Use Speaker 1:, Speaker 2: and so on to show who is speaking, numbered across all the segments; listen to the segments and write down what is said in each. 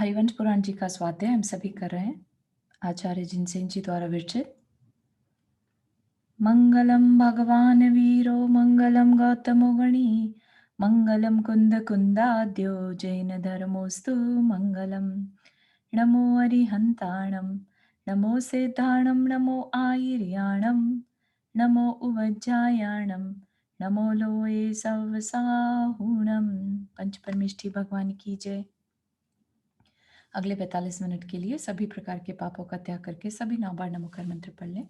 Speaker 1: हरिवंश पुराण जी का स्वाध्याय हम सभी कर रहे हैं। आचार्य जिनसेन जी द्वारा विरचित। मंगलम भगवान वीरो मंगलम गौतमो गणी मंगलम कुंद कुंदाद्यो जैन धर्मोस्तु मंगलम। नमो अरिहंताणम नमो सिद्धाणम नमो आयर्याणम नमो उवज्जायाणम नमो लोये सवसाहुणम। पंच परमेष्ठी भगवान की जय। अगले 45 मिनट के लिए सभी प्रकार के पापों का त्याग करके सभी 9 बार नमोकार मंत्र पढ़ लें।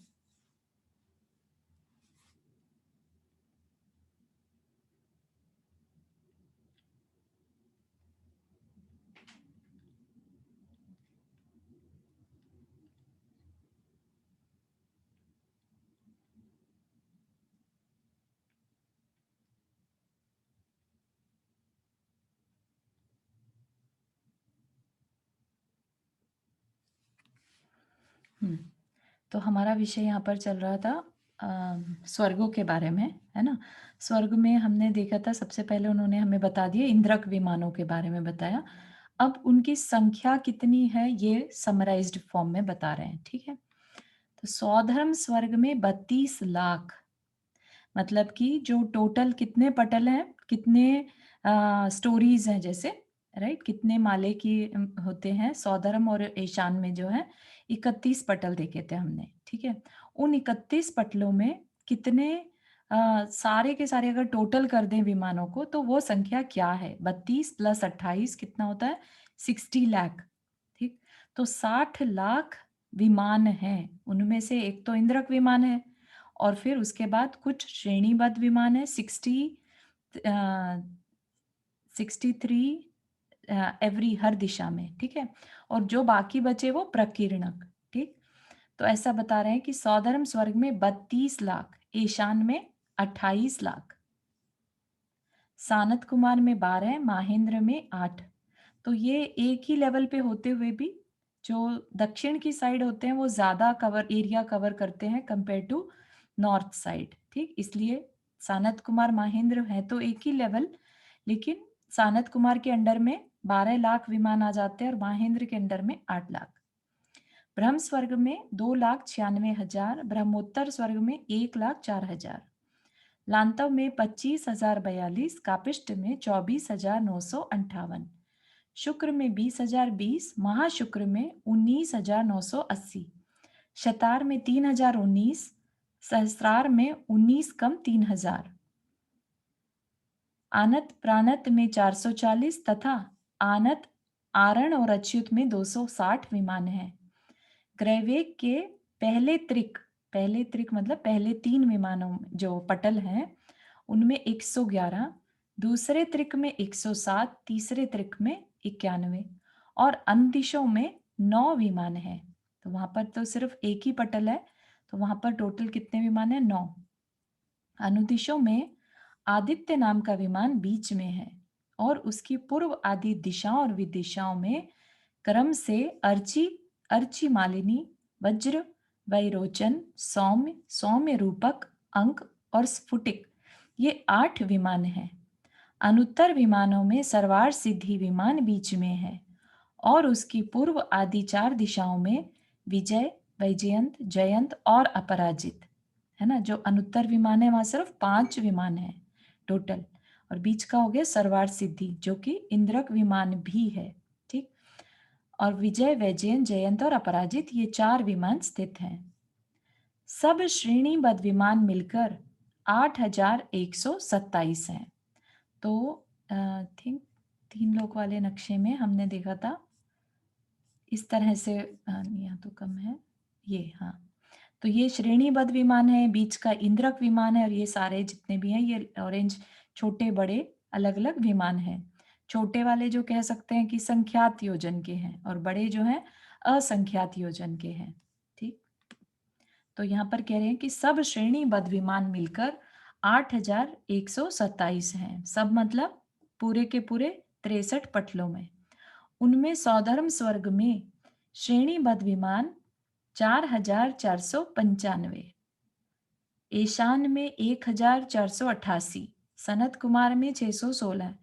Speaker 1: तो हमारा विषय यहाँ पर चल रहा था स्वर्गों के बारे में, है ना। स्वर्ग में हमने देखा था, सबसे पहले उन्होंने हमें बता दिया, इंद्रक विमानों के बारे में बताया। अब उनकी संख्या कितनी है ये समराइज्ड फॉर्म में बता रहे हैं, ठीक है। तो सौधर्म स्वर्ग में 32 लाख, मतलब कि जो टोटल कितने पटल हैं, कितने स्टोरीज हैं, जैसे राइट, कितने माले की होते हैं। सौधर्म और ईशान में जो है 31 पटल देखे थे हमने, ठीक है। उन 31 पटलों में कितने सारे के सारे अगर टोटल कर दें विमानों को तो वो संख्या क्या है? 32 + 28 कितना होता है? 60 लाख, ठीक। तो 60 लाख विमान हैं। उनमें से एक तो इंद्रक विमान है और फिर उसके बाद कुछ श्रेणीबद्ध विमान है 63 एवरी, हर दिशा में, ठीक है। और जो बाकी बचे वो प्रकीर्णक, ठीक। तो ऐसा बता रहे हैं कि सौधर्म स्वर्ग में 32 लाख, ईशान में 28 लाख, सानत कुमार में 12, माहेंद्र में 8। तो ये एक ही लेवल पे होते हुए भी जो दक्षिण की साइड होते हैं वो ज्यादा कवर एरिया कवर करते हैं कंपेयर टू नॉर्थ साइड, ठीक। इसलिए सानत कुमार माहेंद्र है तो एक ही लेवल, लेकिन सानत कुमार के अंडर में 12 लाख विमान आ जाते हैं और माहेंद्र के अंडर में 8 लाख। ब्रह्म स्वर्ग में 2,96,000, ब्रह्मोत्तर स्वर्ग में 1,04,000, लांतव में 25,042, कापिष्ट में 24,958, शुक्र में 20,020, महाशुक्र में 19,980, शतार में 3,019, सहस्रार में 19 कम 3,000, आनत प्राणत में 440 तथा आनत आरण और अच्युत में 260 विमान हैं। ग्रैवेक के पहले त्रिक मतलब पहले 3 विमानों जो पटल हैं उनमें 111, दूसरे त्रिक में 107, तीसरे त्रिक में 91 और अंदिशों में 9 विमान हैं। तो वहां पर तो सिर्फ एक ही पटल है, तो वहां पर टोटल कितने विमान है? 9। अनुदिशों में आदित्य नाम का विमान बीच में है और उसकी पूर्व आदि दिशाओं और विदिशाओं में क्रम से अर्ची, अर्ची मालिनी, वज्र, वैरोचन, सौम्य, सौम्य रूपक, अंक और स्फुटिक, ये 8 विमान हैं। अनुत्तर विमानों में सर्वार सिद्धि विमान बीच में है और उसकी पूर्व आदि 4 दिशाओं में विजय, वैजयंत, जयंत और अपराजित, है ना। जो अनुत्तर विमान है वहां सिर्फ 5 विमान है टोटल, और बीच का हो गया सर्वार सिद्धि जो कि इंद्रक विमान भी है, ठीक। और विजय, वैजयंत, जयंत और अपराजित ये 4 विमान स्थित हैं। सब श्रेणीबद्ध विमान मिलकर 8,127 हैं। तो थिंक 3 लोग वाले नक्शे में हमने देखा था इस तरह से, यहाँ तो कम है ये, हाँ। तो ये श्रेणीबद्ध विमान है, बीच का इंद्रक विमान है और ये सारे जितने भी हैं ये ऑरेंज छोटे बड़े अलग अलग विमान हैं। छोटे वाले जो कह सकते हैं कि संख्यात योजन के हैं और बड़े जो हैं असंख्यात योजन के हैं, ठीक। तो यहाँ पर कह रहे हैं कि सब श्रेणीबद्ध विमान मिलकर 8,127 हैं। सब मतलब पूरे के पूरे 63 पटलों में। उनमें सौधर्म स्वर्ग में श्रेणीबद्ध विमान 4,495, ईशान में 1,488, सनत कुमार में 616,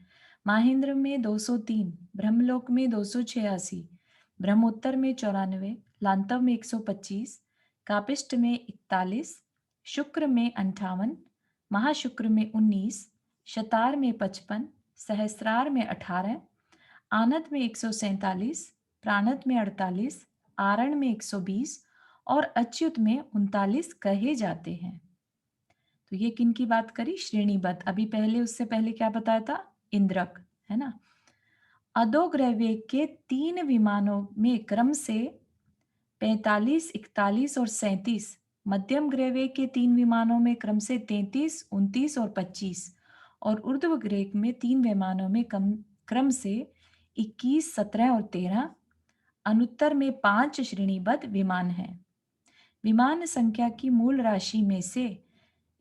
Speaker 1: माहेंद्र में 203, ब्रह्मलोक में 286, ब्रह्मोत्तर में 94, लांतव में 125, कापिष्ट में 41, शुक्र में 58, महाशुक्र में 19, शतार में 55, सहस्रार में 18, आनत में 147, प्राणत में 48, आरण में 120 और अच्युत में 39 कहे जाते हैं। तो ये किन की बात करी? श्रेणीबद्ध। अभी पहले उससे पहले क्या बताया था? इंद्रक, है ना। अधोग्रहवेग के 3 विमानों में क्रम से 45, 41 और 37, मध्यम ग्रहवेग के 3 विमानों में क्रम से 33, 29 और 25 और ऊर्ध्व ग्रह में 3 विमानों में क्रम से 21, 17 और 13, अनुत्तर में 5 श्रेणीबद्ध विमान हैं। विमान संख्या की मूल राशि में से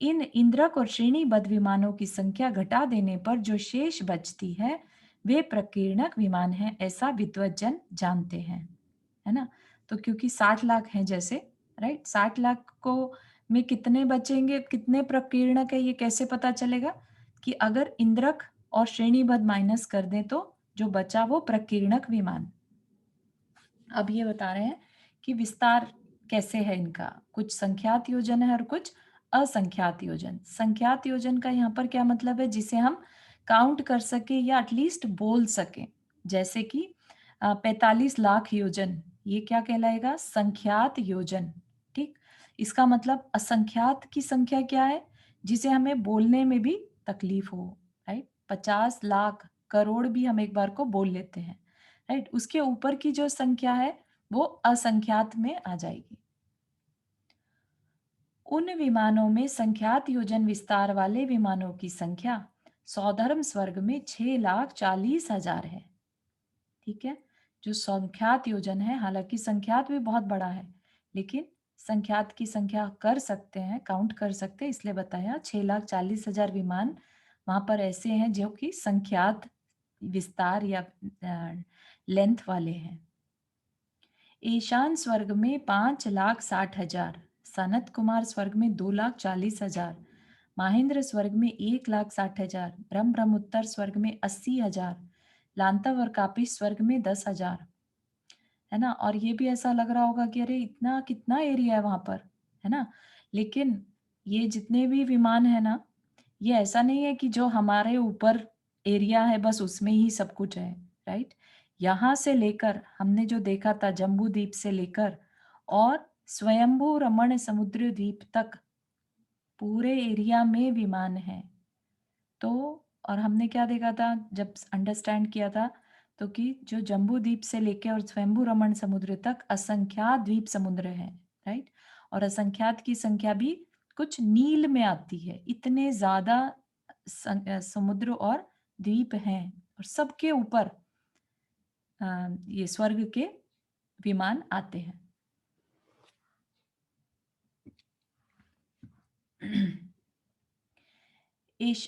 Speaker 1: इन इंद्रक और श्रेणीबद्ध विमानों की संख्या घटा देने पर जो शेष बचती है वे प्रकीर्णक विमान हैं, ऐसा विद्वज्जन जानते हैं, है ना। तो क्योंकि 60 लाख हैं जैसे, राइट, 60 लाख को में कितने बचेंगे, कितने प्रकीर्णक है, ये कैसे पता चलेगा? कि अगर इंद्रक और श्रेणीबद्ध माइनस कर दें तो जो बचा वो प्रकीर्णक विमान। अब ये बता रहे हैं कि विस्तार कैसे है इनका। कुछ संख्यात योजन है और कुछ असंख्यात योजन। संख्यात योजन का यहाँ पर क्या मतलब है? जिसे हम काउंट कर सके या एटलीस्ट बोल सके। जैसे कि 45 लाख योजन, ये क्या कहलाएगा? संख्यात योजन। ठीक, इसका मतलब असंख्यात की संख्या क्या है? जिसे हमें बोलने में भी तकलीफ हो, राइट। 50 लाख करोड़ भी हम एक बार को बोल लेते हैं, राइट। उसके ऊपर की जो संख्या है वो असंख्यात में आ जाएगी। उन विमानों में संख्यात योजन विस्तार वाले विमानों की संख्या सौधर्म स्वर्ग में 6,40,000 है। ठीक है, जो संख्यात योजन है, हालांकि संख्यात भी बहुत बड़ा है, लेकिन संख्यात की संख्या कर सकते हैं, काउंट कर सकते हैं, इसलिए बताया 6,40,000 विमान वहां पर ऐसे हैं जो कि संख्यात विस्तार या लेंथ वाले हैं। ईशान स्वर्ग में 5,60,000, सनत कुमार स्वर्ग में 2,40,000, माहेंद्र स्वर्ग में 1,60,000, ब्रह्मोत्तर स्वर्ग में 80,000, लांतव और कापी स्वर्ग में 10,000, है ना। और ये भी ऐसा लग रहा होगा कि अरे इतना कितना एरिया है वहां पर, है ना। लेकिन ये जितने भी विमान है ना, ये ऐसा नहीं है कि जो हमारे ऊपर एरिया है बस उसमें ही सब कुछ है, राइट। यहाँ से लेकर हमने जो देखा था जम्बू द्वीप से लेकर और स्वयंभू रमण समुद्र द्वीप तक पूरे एरिया में विमान है। तो और हमने क्या देखा था जब अंडरस्टैंड किया था, तो कि जो जम्बू द्वीप से लेकर और स्वयंभू रमण समुद्र तक असंख्यात द्वीप समुद्र है, राइट। और असंख्यात की संख्या भी कुछ नील में आती है, इतने ज्यादा समुद्र और द्वीप हैं और सबके ऊपर ये स्वर्ग के विमान आते हैं। ईश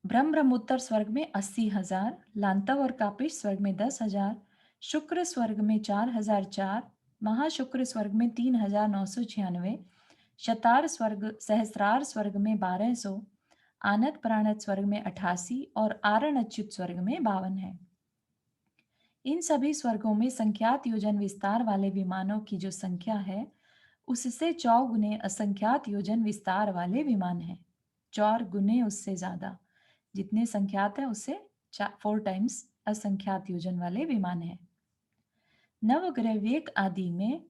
Speaker 1: ब्रह्मोत्तर स्वर्ग में 80,000, लांतव और कापिश स्वर्ग में 10,000, शुक्र स्वर्ग में 4,004, महाशुक्र स्वर्ग में 3,996, शतार स्वर्ग सहस्रार स्वर्ग में 1,200, आनत प्राणत स्वर्ग में 88 और आरण अच्युत स्वर्ग में 52 है। इन सभी स्वर्गों में संख्यात योजन विस्तार वाले विमानों की जो संख्या है उससे 4 गुने असंख्यात योजन विस्तार वाले विमान हैं। 4 गुने उससे ज्यादा, जितने संख्यात है उससे 4 टाइम्स असंख्यात योजन वाले विमान हैं। नवग्रह वेग आदि में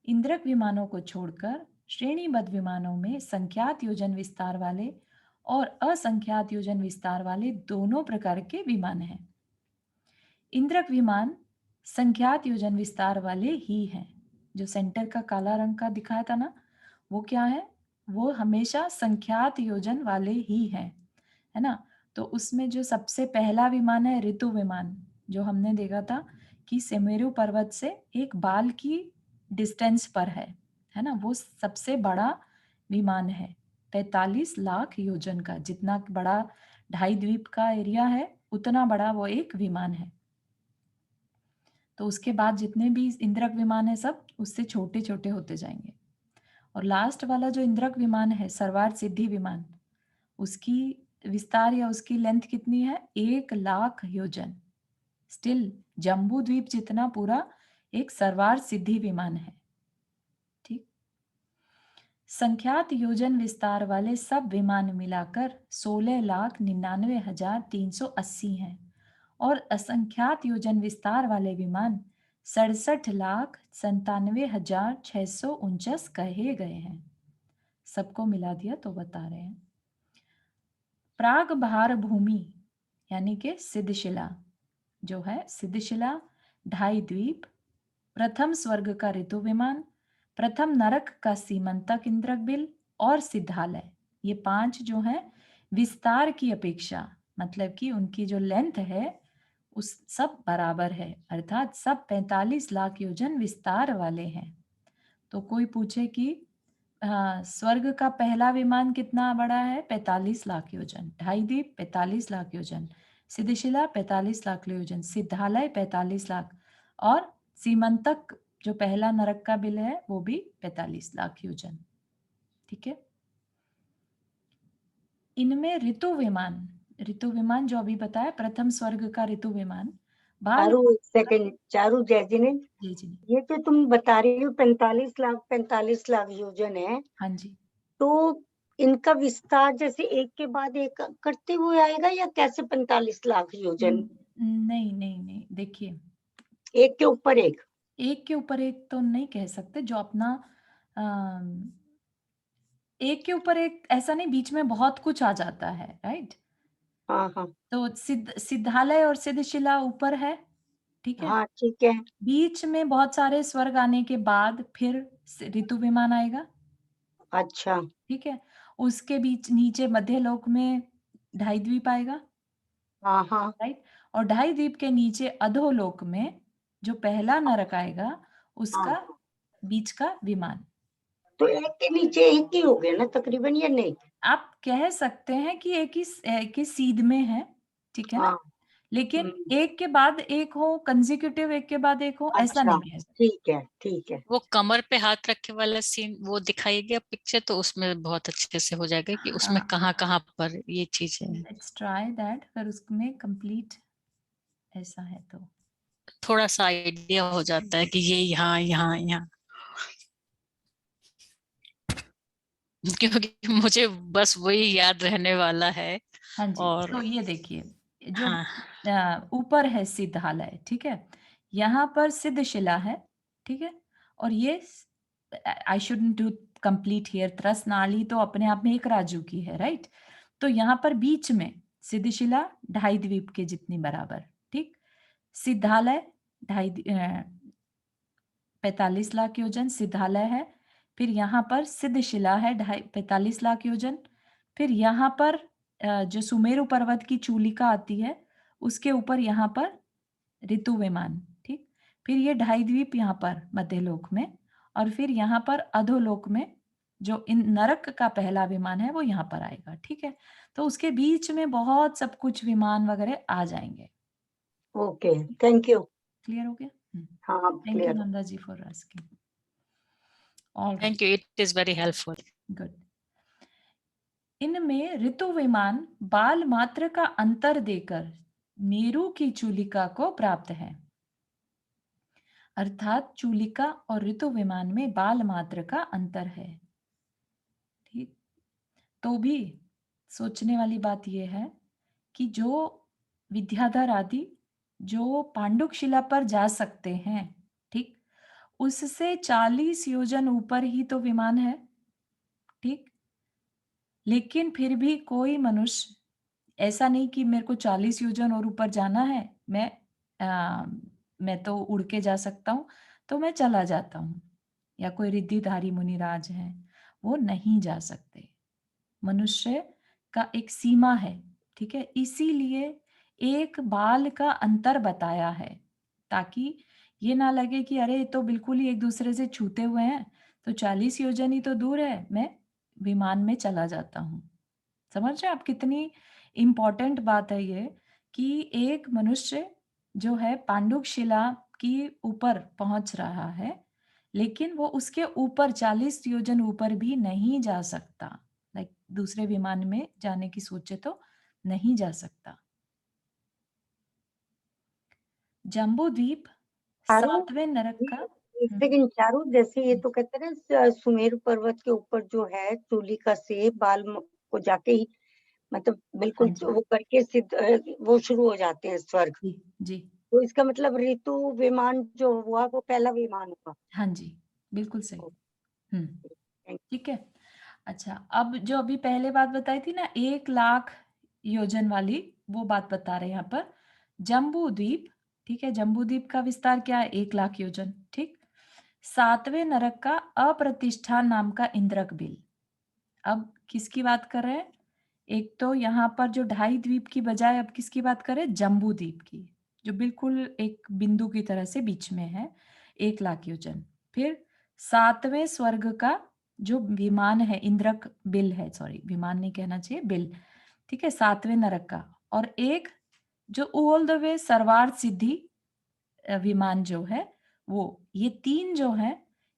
Speaker 1: इंद्रक विमानों को छोड़कर श्रेणीबद्ध विमानों में संख्यात योजन विस्तार वाले और असंख्यात योजन विस्तार वाले दोनों प्रकार के विमान हैं। इंद्रक विमान संख्यात योजन विस्तार वाले ही हैं। जो सेंटर का काला रंग का दिखाया था ना, वो क्या है? वो हमेशा संख्यात योजन वाले ही हैं, है ना। तो उसमें जो सबसे पहला विमान है ऋतु विमान, जो हमने देखा था कि सुमेरु पर्वत से एक बाल की डिस्टेंस पर है ना। वो सबसे बड़ा विमान है, 45 लाख योजन का। जितना बड़ा ढाई द्वीप का एरिया है उतना बड़ा वो एक विमान है। तो उसके बाद जितने भी इंद्रक विमान है सब उससे छोटे छोटे होते जाएंगे। और लास्ट वाला जो इंद्रक विमान है सर्वार्थ सिद्धि विमान, उसकी विस्तार या उसकी लेंथ कितनी है? 1,00,000 योजन। स्टिल जम्बू द्वीप जितना पूरा एक सरवार सिद्धि विमान है। ठीक। संख्यात योजन विस्तार वाले सब विमान मिलाकर 16,99,380 हैं और असंख्यात योजन विस्तार वाले विमान 67,97,649 कहे गए हैं। सबको मिला दिया तो बता रहे हैं। प्राग भार भूमि यानी कि सिद्धशिला जो है, सिद्धशिला, ढाई द्वीप, प्रथम स्वर्ग का ऋतु विमान, प्रथम नरक का सीमंतक इंद्रबिल और सिद्धालय, ये 5 जो हैं विस्तार की अपेक्षा, मतलब कि उनकी जो लेंथ है उस सब बराबर है, अर्थात सब 45 लाख योजन विस्तार वाले हैं। तो कोई पूछे कि स्वर्ग का पहला विमान कितना बड़ा है? 45 लाख योजन। ढाई द्वीप 45 लाख योजन, सिद्धशिला 45 लाख योजन, सिद्धालय 45 लाख और सीमंतक जो पहला नरक का बिल है वो भी 45 लाख योजन। ठीक है। इनमें ऋतु विमान जो अभी बताया, प्रथम स्वर्ग का ऋतु विमान बाल
Speaker 2: चारू एक सेकंड, चारू जयजिने,
Speaker 1: जी जी
Speaker 2: ये जो तुम बता रही हो 45 लाख योजन है,
Speaker 1: हाँ जी।
Speaker 2: तो इनका विस्तार जैसे एक के बाद एक करते हुए आएगा या कैसे 45 लाख योजन?
Speaker 1: नहीं नहीं नहीं, देखिए
Speaker 2: एक के ऊपर एक?
Speaker 1: एक के ऊपर एक तो नहीं कह सकते, जो अपना अम, एक के ऊपर एक ऐसा नहीं, बीच में बहुत कुछ आ जाता है, राइट?
Speaker 2: हाँ हाँ
Speaker 1: तो सिद्धालय और सिद्धशिला ऊपर है, ठीक है?
Speaker 2: हाँ, ठीक है।
Speaker 1: बीच में बहुत सारे स्वर्ग आने के बाद फिर ऋतु विमान आएगा,
Speaker 2: अच्छा।
Speaker 1: ठीक है? उसके बीच नीचे मध्य लोक में ढाई द्वीप आएगा,
Speaker 2: हाँ हाँ
Speaker 1: राइट? और ढाई द्वीप के नीचे अधोलोक में जो पहला नरक आएगा,
Speaker 2: हाँ,
Speaker 1: उसका बीच का विमान।
Speaker 2: तो एक के नीचे एक ही हो गया ना तकरीबन, या नहीं?
Speaker 1: आप कह सकते हैं कि एक ही सीध में है, ठीक है ना?
Speaker 2: हाँ।
Speaker 1: लेकिन
Speaker 2: हम्म,
Speaker 1: एक के बाद एक हो, कंसेक्यूटिव एक के बाद एक हो, ऐसा
Speaker 2: अच्छा,
Speaker 1: नहीं कह सकते।
Speaker 2: ठीक है ठीक है।
Speaker 3: वो कमर पे हाथ रखे वाला सीन वो दिखाई गया पिक्चर, तो उसमें बहुत अच्छे से हो जाएगा कि उसमें
Speaker 1: हाँ,
Speaker 3: कहाँ कहाँ पर ये चीज है।
Speaker 1: लेट्स ट्राई दैट, अगर उसमें कंप्लीट ऐसा है तो।
Speaker 3: थोड़ा सा आइडिया हो जाता है कि ये यहाँ यहाँ यहाँ, क्योंकि मुझे बस वही याद रहने वाला है।
Speaker 1: हाँ जी, तो
Speaker 3: और
Speaker 1: ये देखिए, जो
Speaker 3: हाँ,
Speaker 1: ऊपर है सिद्धालय, ठीक है? यहाँ पर सिद्धशिला है, ठीक है? और ये I shouldn't do complete here, त्रस नाली तो अपने आप में एक राजू की है, राइट? तो यहाँ पर बीच में सिद्धशिला ढाई द्वीप के जितनी बराबर, ठीक? सिद्धालय 45 लाख योजन सिद्धालय है। फिर यहाँ पर सिद्धशिला है 45 लाख योजन। फिर यहाँ पर जो सुमेरु पर्वत की चूलिका आती है, उसके ऊपर यहाँ पर ऋतु विमान, ठीक? फिर ये ढाई द्वीप यहाँ पर मध्यलोक में और फिर यहाँ पर अधोलोक में जो इन नरक का पहला विमान है वो यहाँ पर आएगा, ठीक है? तो उसके बीच में बहुत सब कुछ विमान वगैरह आ जाएंगे।
Speaker 2: Okay, thank you.
Speaker 1: क्लियर हो गया?
Speaker 2: हाँ,
Speaker 1: thank you
Speaker 2: clear.
Speaker 1: Nanda ji for asking. All right,
Speaker 3: thank you, it is very helpful.
Speaker 1: Good. इनमें ऋतु विमान बाल मात्र का अंतर देकर मेरु की चूलिका को प्राप्त है, अर्थात चूलिका और ऋतु विमान में बाल मात्र का अंतर है, ठीक? तो भी सोचने वाली बात यह है कि जो विद्याधर आदि जो पांडुक शिला पर जा सकते हैं, ठीक? उससे 40 योजन ऊपर ही तो विमान है, ठीक? लेकिन फिर भी कोई मनुष्य ऐसा नहीं कि मेरे को 40 योजन और ऊपर जाना है, अ, मैं तो उड़ के जा सकता हूँ, तो मैं चला जाता हूँ। या कोई रिद्धिधारी मुनिराज हैं, वो नहीं जा सकते। मनुष्य का एक सीमा है, ठीक है? इसीलिए एक बाल का अंतर बताया है, ताकि ये ना लगे कि अरे ये तो बिल्कुल ही एक दूसरे से छूते हुए हैं, तो 40 योजन ही तो दूर है, मैं विमान में चला जाता हूँ। समझ रहे हैं आप कितनी इम्पोर्टेंट बात है ये, कि एक मनुष्य जो है पांडुक शिला की ऊपर पहुंच रहा है, लेकिन वो उसके ऊपर 40 योजन ऊपर भी नहीं जा सकता। लाइक दूसरे विमान में जाने की सोचे तो नहीं जा सकता। जम्बू द्वीप
Speaker 2: चारू,
Speaker 1: 7वें नरक का
Speaker 2: एक सेकंड चारू, जैसे ये तो कहते हैं ना सुमेरु पर्वत के ऊपर जो है चूली का सेब को जाके ही मतलब बिल्कुल
Speaker 1: हाँ जी।
Speaker 2: वो करके वो शुरू हो जाते हैं स्वर्ग।
Speaker 1: जी जी
Speaker 2: तो इसका मतलब ऋतु विमान जो हुआ वो पहला विमान हुआ।
Speaker 1: हाँ जी, बिल्कुल सही।
Speaker 2: Thank
Speaker 1: ठीक है। अच्छा, अब जो अभी पहले बात बताई थी ना 1,00,000 योजन वाली, वो बात बता रहे हैं यहाँ पर। जम्बू द्वीप, ठीक है, जम्बू द्वीप का विस्तार क्या है? 1,00,000 योजन, ठीक। 7वें नरक का अप्रतिष्ठान नाम का इंद्रक बिल। अब किसकी बात कर रहे हैं? एक तो यहाँ पर जो 2.5 द्वीप की बजाय अब किसकी बात करें? जम्बू द्वीप की, जो बिल्कुल एक बिंदु की तरह से बीच में है, 1,00,000 योजन। फिर 7वें स्वर्ग का जो विमान है, इंद्रक बिल है, सॉरी विमान नहीं कहना चाहिए, बिल, ठीक है, 7वें नरक का। और एक जो ऑल द वे सर्वार्थ सिद्धि विमान जो है वो, ये 3 जो है,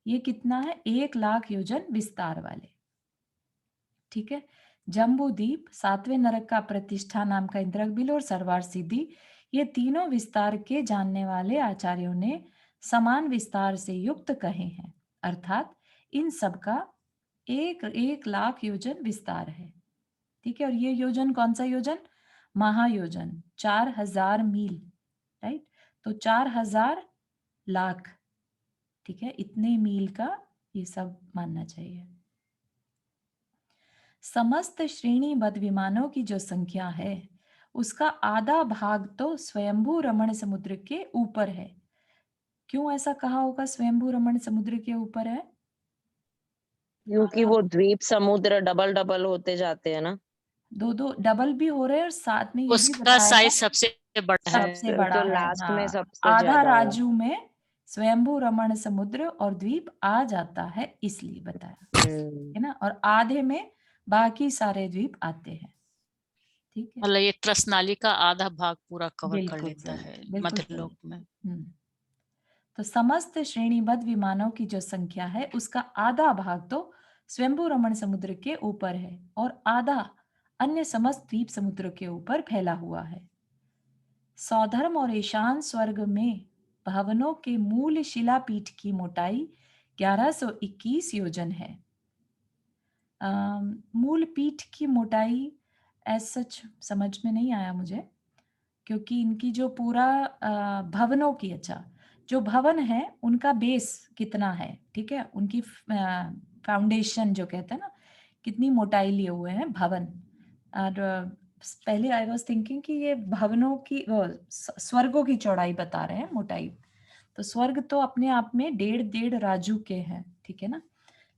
Speaker 1: ये कितना है? 1,00,000 योजन विस्तार वाले, ठीक है। जम्बू द्वीप, 7वें नरक का प्रतिष्ठा नाम का इंद्रक बिल और सर्वार्थ सिद्धि, ये तीनों विस्तार के जानने वाले आचार्यों ने समान विस्तार से युक्त कहे हैं, अर्थात इन सबका 1,00,000 योजन विस्तार है, ठीक है। और ये योजन कौन सा योजन? महायोजन, 4,000 मील, राइट। तो 4,000 लाख, ठीक है, इतने मील का ये सब मानना चाहिए। समस्त श्रेणीबद्ध विमानों की जो संख्या है उसका आधा भाग तो स्वयंभू रमण समुद्र के ऊपर है। क्यों ऐसा कहा होगा स्वयंभू रमण समुद्र के ऊपर है?
Speaker 4: क्योंकि वो द्वीप समुद्र डबल डबल होते जाते हैं ना,
Speaker 1: दो दो डबल भी हो रहे हैं और साथ में ये भी
Speaker 3: उसका
Speaker 1: बताया
Speaker 3: साइज
Speaker 1: है
Speaker 3: सबसे बड़ा है।
Speaker 1: सबसे बड़ा
Speaker 4: तो
Speaker 1: है।
Speaker 4: लास्ट में
Speaker 1: हाँ,
Speaker 4: सबसे
Speaker 1: आधा
Speaker 4: ज्यादा है।
Speaker 1: राजू में स्वयंभू रमण समुद्र और द्वीप आ जाता है, इसलिए बताया है ना। और आधे में बाकी सारे द्वीप आते हैं, ठीक है।
Speaker 3: मतलब ये त्रसनाली का आधा भाग पूरा कवर कर
Speaker 1: बिल्कुल
Speaker 3: लेता
Speaker 1: सही,
Speaker 3: है
Speaker 1: बिल्कुल
Speaker 3: मध्यलोक
Speaker 1: सही।
Speaker 3: में।
Speaker 1: तो समस्त श्रेणीबद्ध विमानों की जो संख्या है उसका आधा भाग तो स्वयंभू रमण समुद्र के ऊपर है और आधा अन्य समस्त द्वीप समुद्र के ऊपर फैला हुआ है। सौधर्म और ईशान स्वर्ग में भवनों के मूल शिलापीठ की मोटाई 1121 योजन है। मूल पीठ की मोटाई एज सच समझ में नहीं आया मुझे, क्योंकि इनकी जो पूरा भवनों की, अच्छा, जो भवन है उनका बेस कितना है, ठीक है, उनकी फाउंडेशन जो कहते हैं ना, कितनी मोटाई लिए हुए हैं भवन। और पहले आई वाज थिंकिंग कि ये भवनों की स्वर्गों की चौड़ाई बता रहे हैं, मोटाई। तो स्वर्ग तो अपने आप में 1.5 राजू के हैं, ठीक है ना,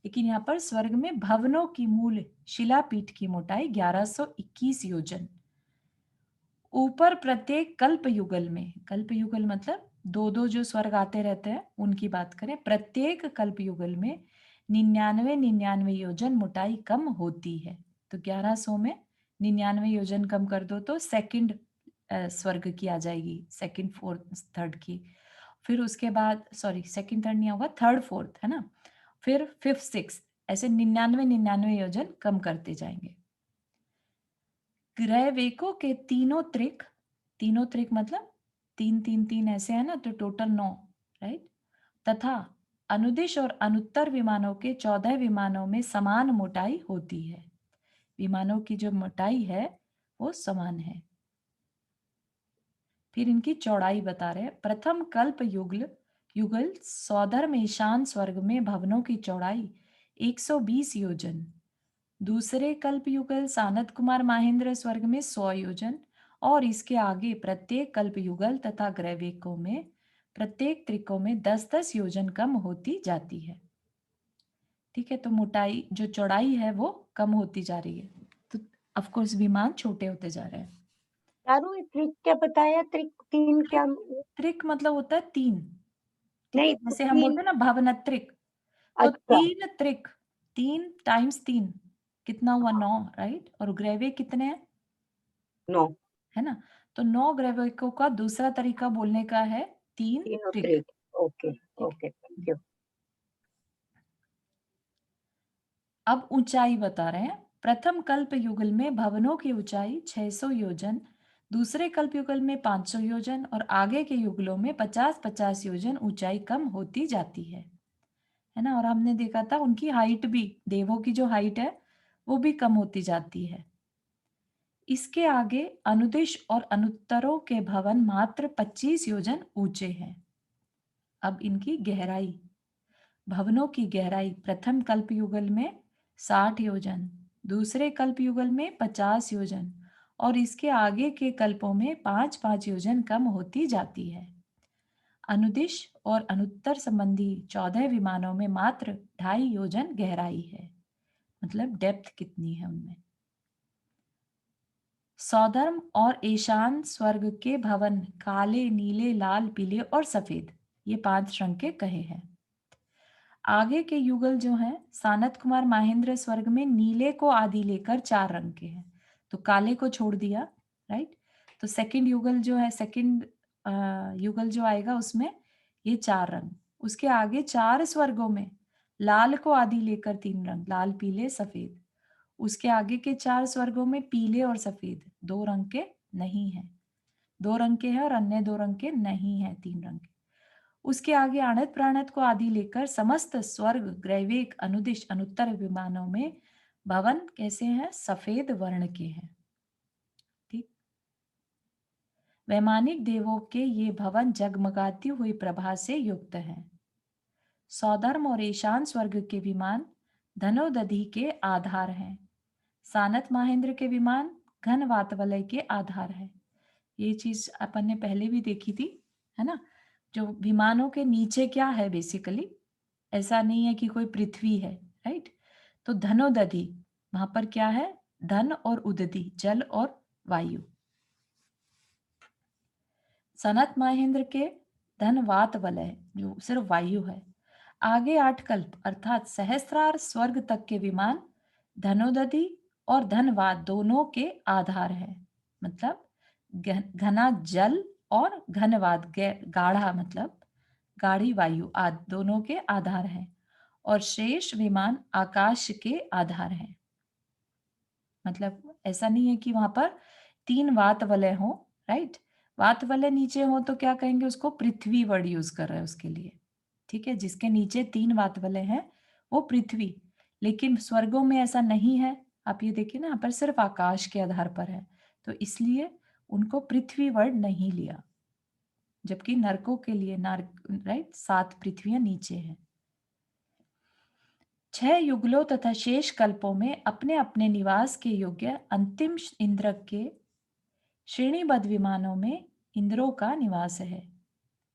Speaker 1: लेकिन यहाँ पर स्वर्ग में भवनों की मूल शिलापीठ की मोटाई 1121 योजन। ऊपर प्रत्येक कल्प युगल में, कल्प युगल मतलब दो दो जो स्वर्ग आते रहते हैं उनकी बात करें, प्रत्येक कल्प युगल में 99 योजन मोटाई कम होती है। तो 1100 में 99 योजन कम कर दो तो सेकंड स्वर्ग की आ जाएगी, सेकंड फोर्थ थर्ड की। फिर उसके बाद, सॉरी सेकंड थर्ड नहीं होगा, थर्ड फोर्थ है ना, फिर फिफ्थ सिक्स, ऐसे 99 योजन कम करते जाएंगे। ग्रहवेकों के तीनों त्रिक मतलब 3 3 3 ऐसे है ना, तो टोटल 9, राइट। तथा अनुदिश और अनुत्तर विमानों के 14 विमानों में समान मोटाई होती है। विमानों की जो मोटाई है वो समान है। फिर इनकी चौड़ाई बता रहे हैं। प्रथम कल्प युगल सौधर्म ईशान स्वर्ग में भवनों की चौड़ाई 120 योजन, दूसरे कल्प युगल सानत कुमार महेंद्र स्वर्ग में 100 योजन, और इसके आगे प्रत्येक कल्प युगल तथा ग्रहवेकों में प्रत्येक त्रिकों में 10-10 योजन कम होती जाती है, ठीक है। तो मोटाई जो चौड़ाई है वो कम होती जा रही है, तो ऑफ कोर्स विमान छोटे होते जा रहे हैं।
Speaker 2: चारू, ये त्रिक क्या बताया? त्रिक 3 क्या?
Speaker 1: त्रिक मतलब होता है 3, ठीक है,
Speaker 2: नहीं,
Speaker 1: जैसे हम बोलते हैं ना भवनत्रिक, तो
Speaker 2: अच्छा
Speaker 1: 3 त्रिक, 3 टाइम्स 3 कितना हुआ? 9, राइट। और ग्रहवे कितने हैं?
Speaker 2: 9
Speaker 1: है ना। तो 9 ग्रहवेकों का दूसरा तरीका बोलने का है 3
Speaker 2: तीनों
Speaker 1: त्रिक,
Speaker 2: त्रिक। ओके
Speaker 1: ठीक
Speaker 2: ओके,
Speaker 1: है।
Speaker 2: Thank you.
Speaker 1: अब ऊंचाई बता रहे हैं। प्रथम कल्प युगल में भवनों की ऊंचाई 600 योजन, दूसरे कल्प युगल में 500 योजन और आगे के युगलों में 50-50 योजन ऊंचाई कम होती जाती है ना। और हमने देखा था उनकी हाइट भी, देवों की जो हाइट है वो भी कम होती जाती है। इसके आगे अनुदिश और अनुत्तरों के भवन मात्र 25 योजन ऊंचे हैं। अब इनकी गहराई, भवनों की गहराई प्रथम कल्प युगल में 60 योजन, दूसरे कल्प युगल में 50 योजन और इसके आगे के कल्पों में 5-5 योजन कम होती जाती है। अनुदिश और अनुत्तर संबंधी 14 विमानों में मात्र 2.5 योजन गहराई है, मतलब डेप्थ कितनी है उनमें। सौधर्म और ईशान स्वर्ग के भवन काले, नीले, लाल, पीले और सफेद, ये 5 रंग के कहे हैं। आगे के युगल जो हैं, सानत कुमार माहेंद्र स्वर्ग में नीले को आदि लेकर 4 रंग के हैं, तो काले को छोड़ दिया, राइट। तो सेकंड युगल जो है, सेकंड युगल जो आएगा उसमें ये 4 रंग। उसके आगे 4 स्वर्गों में लाल को आदि लेकर 3 रंग, लाल, पीले, सफेद। उसके आगे के 4 स्वर्गों में पीले और सफेद 2 रंग के नहीं है, 2 रंग के हैं और अन्य 2 रंग के नहीं है, 3 रंग के। उसके आगे आणत प्राणत को आदि लेकर समस्त स्वर्ग, ग्रैवेक, अनुदिश, अनुत्तर विमानों में भवन कैसे हैं? सफेद वर्ण के हैं, ठीक। वैमानिक देवों के ये भवन जगमगाती हुई प्रभा से युक्त हैं। सौधर्म और ईशान स्वर्ग के विमान धनोदधि के आधार हैं। सानत महेंद्र के विमान घन वातवलय के आधार है। ये चीज अपन ने पहले भी देखी थी, है ना। जो विमानों के नीचे क्या है, बेसिकली ऐसा नहीं है कि कोई पृथ्वी है, राइट। तो धनोदधि, वहां पर क्या है? धन और उदधि, जल और वायु। सनत महेंद्र के धन वात वलय, जो सिर्फ वायु है। आगे 8 कल्प अर्थात सहस्रार स्वर्ग तक के विमान धनोदधि और धनवात दोनों के आधार है, मतलब घना जल और घनवात गाढ़ा, मतलब गाढ़ी वायु आदि दोनों के आधार है। और शेष विमान आकाश के आधार है। मतलब ऐसा नहीं है कि वहां पर 3 वात वलय हो, राइट। वात वलय नीचे हो तो क्या कहेंगे उसको? पृथ्वी वर्ड यूज कर रहे हैं उसके लिए, ठीक है। जिसके नीचे 3 वात वलय है वो पृथ्वी। लेकिन स्वर्गों में ऐसा नहीं है। आप ये देखिए ना, यहाँ पर सिर्फ आकाश के आधार पर है, तो इसलिए उनको पृथ्वी वर्ड नहीं लिया। जबकि नरकों के लिए राइट 7 पृथ्वियां नीचे हैं। 6 युगलों तथा शेष कल्पों में अपने अपने निवास के योग्य अंतिम इंद्र के श्रेणीबद्ध विमानों में इंद्रों का निवास है।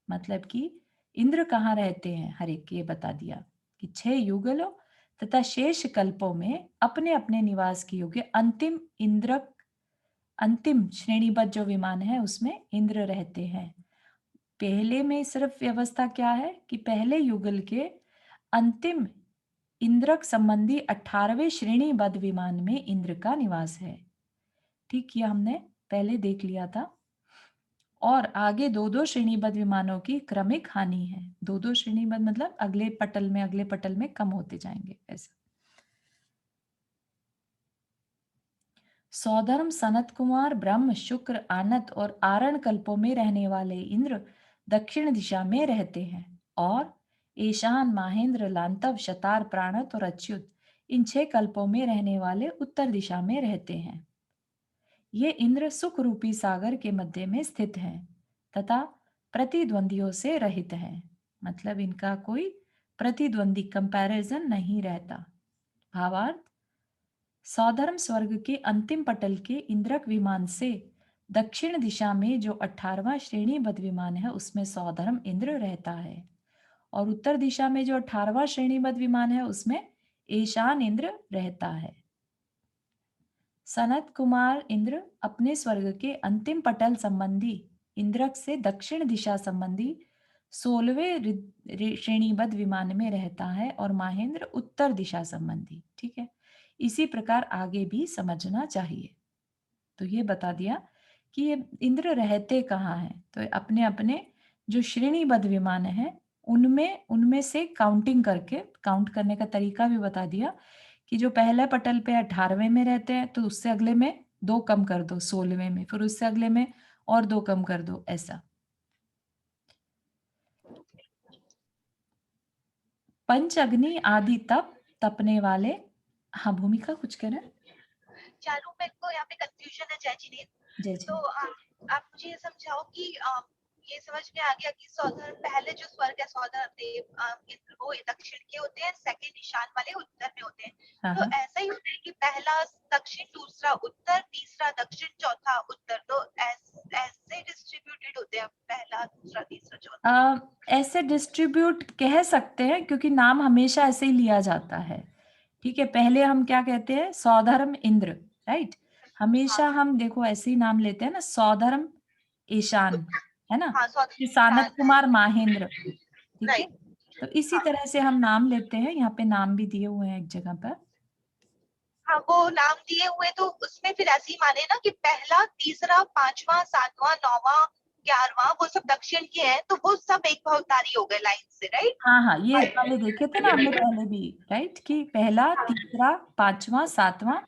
Speaker 1: मतलब कि इंद्र कहाँ रहते हैं, हर एक ये बता दिया कि 6 युगलों तथा शेष कल्पों में अपने अपने निवास के योग्य अंतिम इंद्र, अंतिम श्रेणीबद्ध जो विमान है उसमें इंद्र रहते हैं। पहले में सिर्फ व्यवस्था क्या है कि पहले युगल के अंतिम इंद्रक संबंधी 18वें श्रेणीबद्ध विमान में इंद्र का निवास है, ठीक। ये हमने पहले देख लिया था। और आगे 2-2 श्रेणीबद्ध विमानों की क्रमिक हानि है। 2-2 श्रेणीबद्ध मतलब अगले पटल में कम होते जाएंगे, ऐसा। सौधर्म, सनत कुमार, ब्रह्म, शुक्र, आनत और आरण कल्पों में रहने वाले इंद्र दक्षिण दिशा में रहते हैं और ईशान, माहेंद्र, लांतव, शतार, प्राणत और अच्युत इन 6 कल्पों में रहने वाले उत्तर दिशा में रहते हैं। ये इंद्र सुख रूपी सागर के मध्य में स्थित हैं तथा प्रतिद्वंदियों से रहित हैं। मतलब इनका कोई प्रतिद्वंदी कंपैरिजन नहीं रहता। भावार्थ, सौधर्म स्वर्ग के अंतिम पटल के इंद्रक विमान से दक्षिण दिशा में जो 18वां श्रेणीबद्ध विमान है उसमें सौधर्म इंद्र रहता है और उत्तर दिशा में जो 18वां श्रेणीबद्ध विमान है उसमें ईशान इंद्र रहता है। सनत कुमार इंद्र अपने स्वर्ग के अंतिम पटल संबंधी इंद्रक से दक्षिण दिशा संबंधी 16वें श्रेणीबद्ध विमान में रहता है और माहेंद्र उत्तर दिशा संबंधी, ठीक है। इसी प्रकार आगे भी समझना चाहिए। तो ये बता दिया कि ये इंद्र रहते कहाँ हैं। तो अपने अपने जो श्रेणीबद्ध विमान है उनमें से काउंटिंग करके, काउंट करने का तरीका भी बता दिया कि जो पहले पटल पे 18वें में रहते हैं तो उससे अगले में 2 कम कर दो 16वें में, फिर उससे अगले में और 2 कम कर दो, ऐसा। पंच अग्नि आदि तप तपने वाले। हाँ भूमिका कुछ कह रहे हैं?
Speaker 5: चारू, मेरे को यहाँ पे कंफ्यूजन है जय जिनेन्द्र।
Speaker 1: जय
Speaker 5: तो
Speaker 1: जी।
Speaker 5: आप मुझे ये समझाओ कि ये समझ में आ गया कि सौधर्म पहले जो स्वर्ग है सौधर्म देव इंद्र वो दक्षिण के होते हैं, सेकंड ईशान वाले उत्तर में होते हैं।
Speaker 1: हाँ
Speaker 5: तो
Speaker 1: हाँ
Speaker 5: ऐसा ही होता है कि पहला दक्षिण, दूसरा उत्तर, तीसरा दक्षिण, चौथा उत्तर, तो ऐसे डिस्ट्रीब्यूटेड होते हैं पहला, दूसरा, तीसरा, चौथा।
Speaker 1: ऐसे डिस्ट्रीब्यूट कह सकते हैं क्योंकि नाम हमेशा ऐसे ही लिया जाता है। ठीक है, पहले हम क्या कहते हैं, सौधर्म इंद्र, राइट। हमेशा हम देखो ऐसे ही नाम लेते हैं ना, सौधर्म ईशान, है ना,
Speaker 5: हाँ,
Speaker 1: कि
Speaker 5: सौधर्म
Speaker 1: सानत
Speaker 5: ईशान,
Speaker 1: कुमार माहेंद्र। ठीक है,
Speaker 5: राइट।
Speaker 1: तो इसी तरह से हम नाम लेते हैं। यहाँ पे नाम भी दिए हुए हैं एक जगह पर।
Speaker 5: हाँ, वो नाम दिए हुए तो उसमें फिर ऐसे ही माने ना कि पहला, तीसरा, पांचवा, सातवां, नौवां, 11वां वो सब दक्षिण के हैं, तो वो सब एक भवतारी हो गए लाइन से, राइट।
Speaker 1: हाँ हाँ, ये वाले देखे थे ना हमने पहले भी, राइट, कि पहला, तीसरा, पांचवा, सातवां,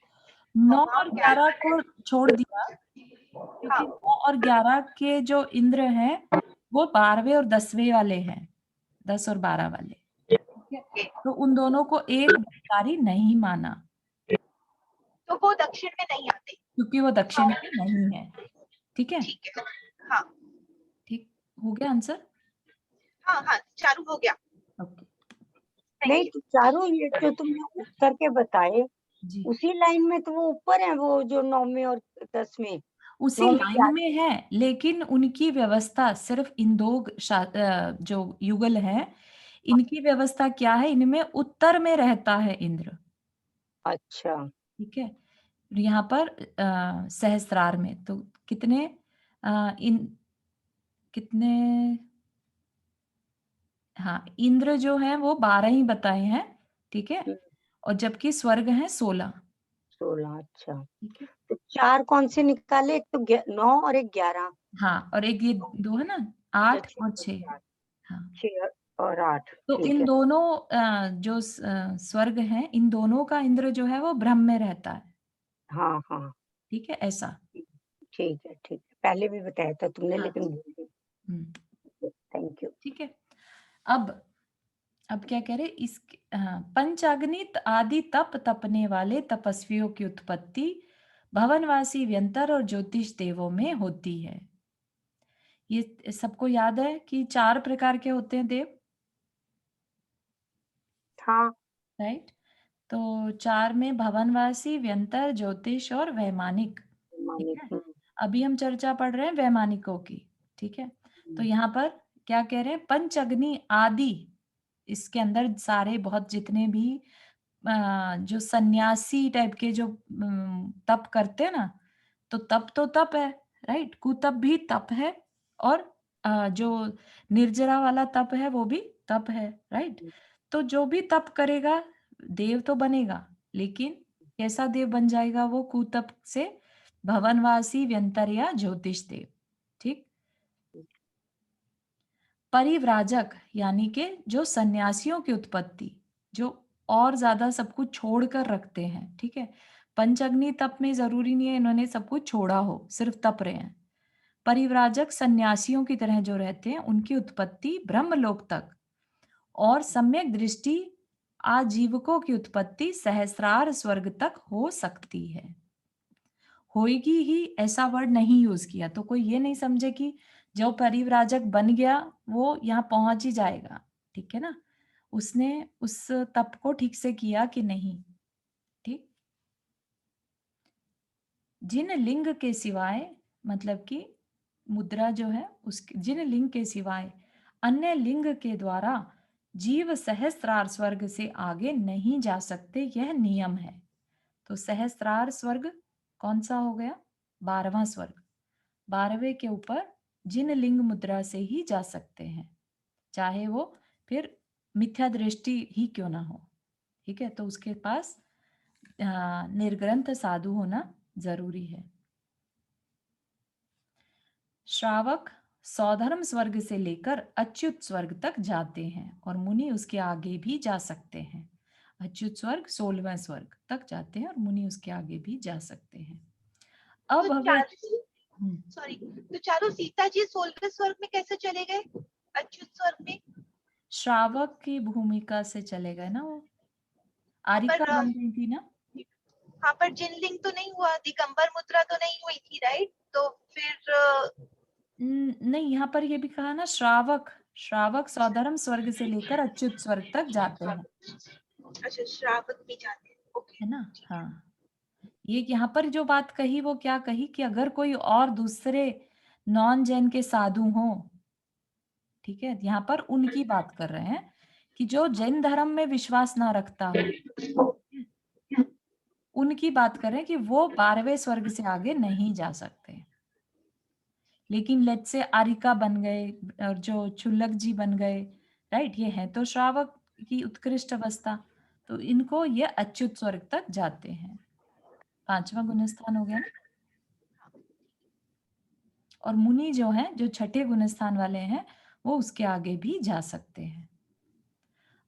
Speaker 1: 9 और 11 को छोड़ दिया क्योंकि 9 और 11 के जो इंद्र हैं वो 12वें और 10वें वाले हैं, 10 और 12 वाले। ठीक है, तो उन दोनों को एक भवतारी नहीं माना
Speaker 5: तो वो दक्षिण में नहीं आते।
Speaker 1: क्योंकि वो दक्षिण के नहीं है। ठीक है,
Speaker 5: ठीक है, हाँ
Speaker 1: ठीक हो गया आंसर।
Speaker 5: हाँ हाँ, चालू हो गया।
Speaker 1: ओके
Speaker 2: नहीं तो चारू, ये जो तुमने उत्तर के बताए
Speaker 1: जी,
Speaker 2: उसी लाइन में तो वो ऊपर है, वो जो 9वें और 10वें।
Speaker 1: उसी
Speaker 2: 9वें
Speaker 1: लाइन में है, लेकिन उनकी व्यवस्था सिर्फ इन दो जो युगल है, इनकी व्यवस्था क्या है, इनमें उत्तर में रहता है इंद्र।
Speaker 2: अच्छा,
Speaker 1: ठीक है, यहाँ पर सहस्त्रार में तो कितने इन कितने, हाँ इंद्र जो है वो 12 ही बताए हैं। ठीक है, और जबकि स्वर्ग है 16।
Speaker 2: 16। अच्छा,
Speaker 1: ठीक है,
Speaker 2: तो 4 कौन से निकाले? एक तो 9 और एक 11।
Speaker 1: हाँ और एक ये 2 है ना, 8 और 6। हाँ,
Speaker 2: 6 और 8।
Speaker 1: तो
Speaker 2: ठीक
Speaker 1: इन
Speaker 2: है,
Speaker 1: दोनों जो स्वर्ग हैं, इन दोनों का इंद्र जो है वो ब्रह्म में रहता है।
Speaker 2: हाँ हाँ,
Speaker 1: ठीक है, ऐसा।
Speaker 2: ठीक है ठीक है, पहले भी बताया था तुमने
Speaker 1: हाँ
Speaker 2: लेकिन भूल गई। Thank you.
Speaker 1: ठीक है, अब क्या कह रहे, इस पंचाग्नित आदि तप तपने वाले तपस्वियों की उत्पत्ति भवनवासी व्यंतर और ज्योतिष देवों में होती है। ये सबको याद है कि 4 प्रकार के होते हैं देव,
Speaker 2: हाँ,
Speaker 1: राइट। तो 4 में भवनवासी, व्यंतर, ज्योतिष और वैमानिक। ठीक
Speaker 2: मानिक।
Speaker 1: है, अभी हम चर्चा पढ़ रहे हैं वैमानिकों की। ठीक है, तो यहाँ पर क्या कह रहे हैं, पंचअग्नि आदि, इसके अंदर सारे बहुत जितने भी जो सन्यासी टाइप के जो तप करते हैं ना, तो तप है, राइट, कुतप भी तप है, और जो निर्जरा वाला तप है वो भी तप है, राइट। तो जो भी तप करेगा देव तो बनेगा, लेकिन कैसा देव बन जाएगा वो, कुतप से भवनवासी, व्यंतर या ज्योतिष देव। ठीक, परिव्राजक यानी कि जो सन्यासियों की उत्पत्ति, जो और ज्यादा सब कुछ छोड़कर रखते हैं। ठीक है, पंचअग्नि तप में जरूरी नहीं है इन्होंने सब कुछ छोड़ा हो, सिर्फ तप रहे हैं। परिव्राजक सन्यासियों की तरह जो रहते हैं उनकी उत्पत्ति ब्रह्मलोक तक, और सम्यक दृष्टि आजीवकों की उत्पत्ति सहस्रार स्वर्ग तक हो सकती है। होएगी ही ऐसा वर्ड नहीं यूज किया, तो कोई ये नहीं समझे कि जो परिव्राजक बन गया वो यहाँ पहुंच ही जाएगा। ठीक है ना, उसने उस तप को ठीक से किया कि नहीं। ठीक, जिन लिंग के सिवाय, मतलब कि मुद्रा जो है उसके, जिन लिंग के सिवाय अन्य लिंग के द्वारा जीव सहस्त्रार स्वर्ग से आगे नहीं जा सकते, यह नियम है। तो सहस्त्रार स्वर्ग कौन सा हो गया, 12वां स्वर्ग। 12वें के ऊपर जिन लिंग मुद्रा से ही जा सकते हैं, चाहे वो फिर मिथ्या दृष्टि ही क्यों ना हो। ठीक है, तो उसके पास निर्ग्रंथ साधु होना जरूरी है। श्रावक सौधर्म स्वर्ग से लेकर अच्युत स्वर्ग तक जाते हैं और मुनि उसके आगे भी जा सकते हैं। अच्युत स्वर्ग 16वां स्वर्ग तक जाते हैं और मुनि उसके आगे भी जा सकते हैं। अब
Speaker 5: तो
Speaker 1: हमें
Speaker 5: सॉरी, तो चारों सीता जी 16वें स्वर्ग में कैसे चले गए, अच्युत स्वर्ग में?
Speaker 1: श्रावक की भूमिका से चले गए ना, वो आरिका
Speaker 5: पर
Speaker 1: बन गई थी ना।
Speaker 5: हाँ, पर जिनलिंग तो नहीं हुआ, दिगंबर मुद्रा तो नहीं हुई थी, राइट? तो फिर
Speaker 1: नहीं, यहाँ पर ये भी कहा ना, श्रावक श्रावक स्वधर्म स्वर्ग से लेकर अच्युत स्वर्ग तक जाते हैं,
Speaker 5: अच्छा, श्रावक भी जाते हैं, ओके।
Speaker 1: है ना। हाँ, ये यहाँ पर जो बात कही वो क्या कही कि अगर कोई और दूसरे नॉन जैन के साधु हो, ठीक है, यहाँ पर उनकी बात कर रहे हैं कि जो जैन धर्म में विश्वास ना रखता हो, उनकी बात कर रहे हैं कि वो 12वें स्वर्ग से आगे नहीं जा सकते। लेकिन लेट से आरिका बन गए और जो क्षुल्लक जी बन गए, राइट, ये है तो श्रावक की उत्कृष्ट अवस्था, तो इनको ये अच्युत स्वर्ग तक जाते हैं। 5वां गुणस्थान हो गया ना। और मुनि जो हैं, जो छठे गुणस्थान वाले हैं, वो उसके आगे भी जा सकते हैं।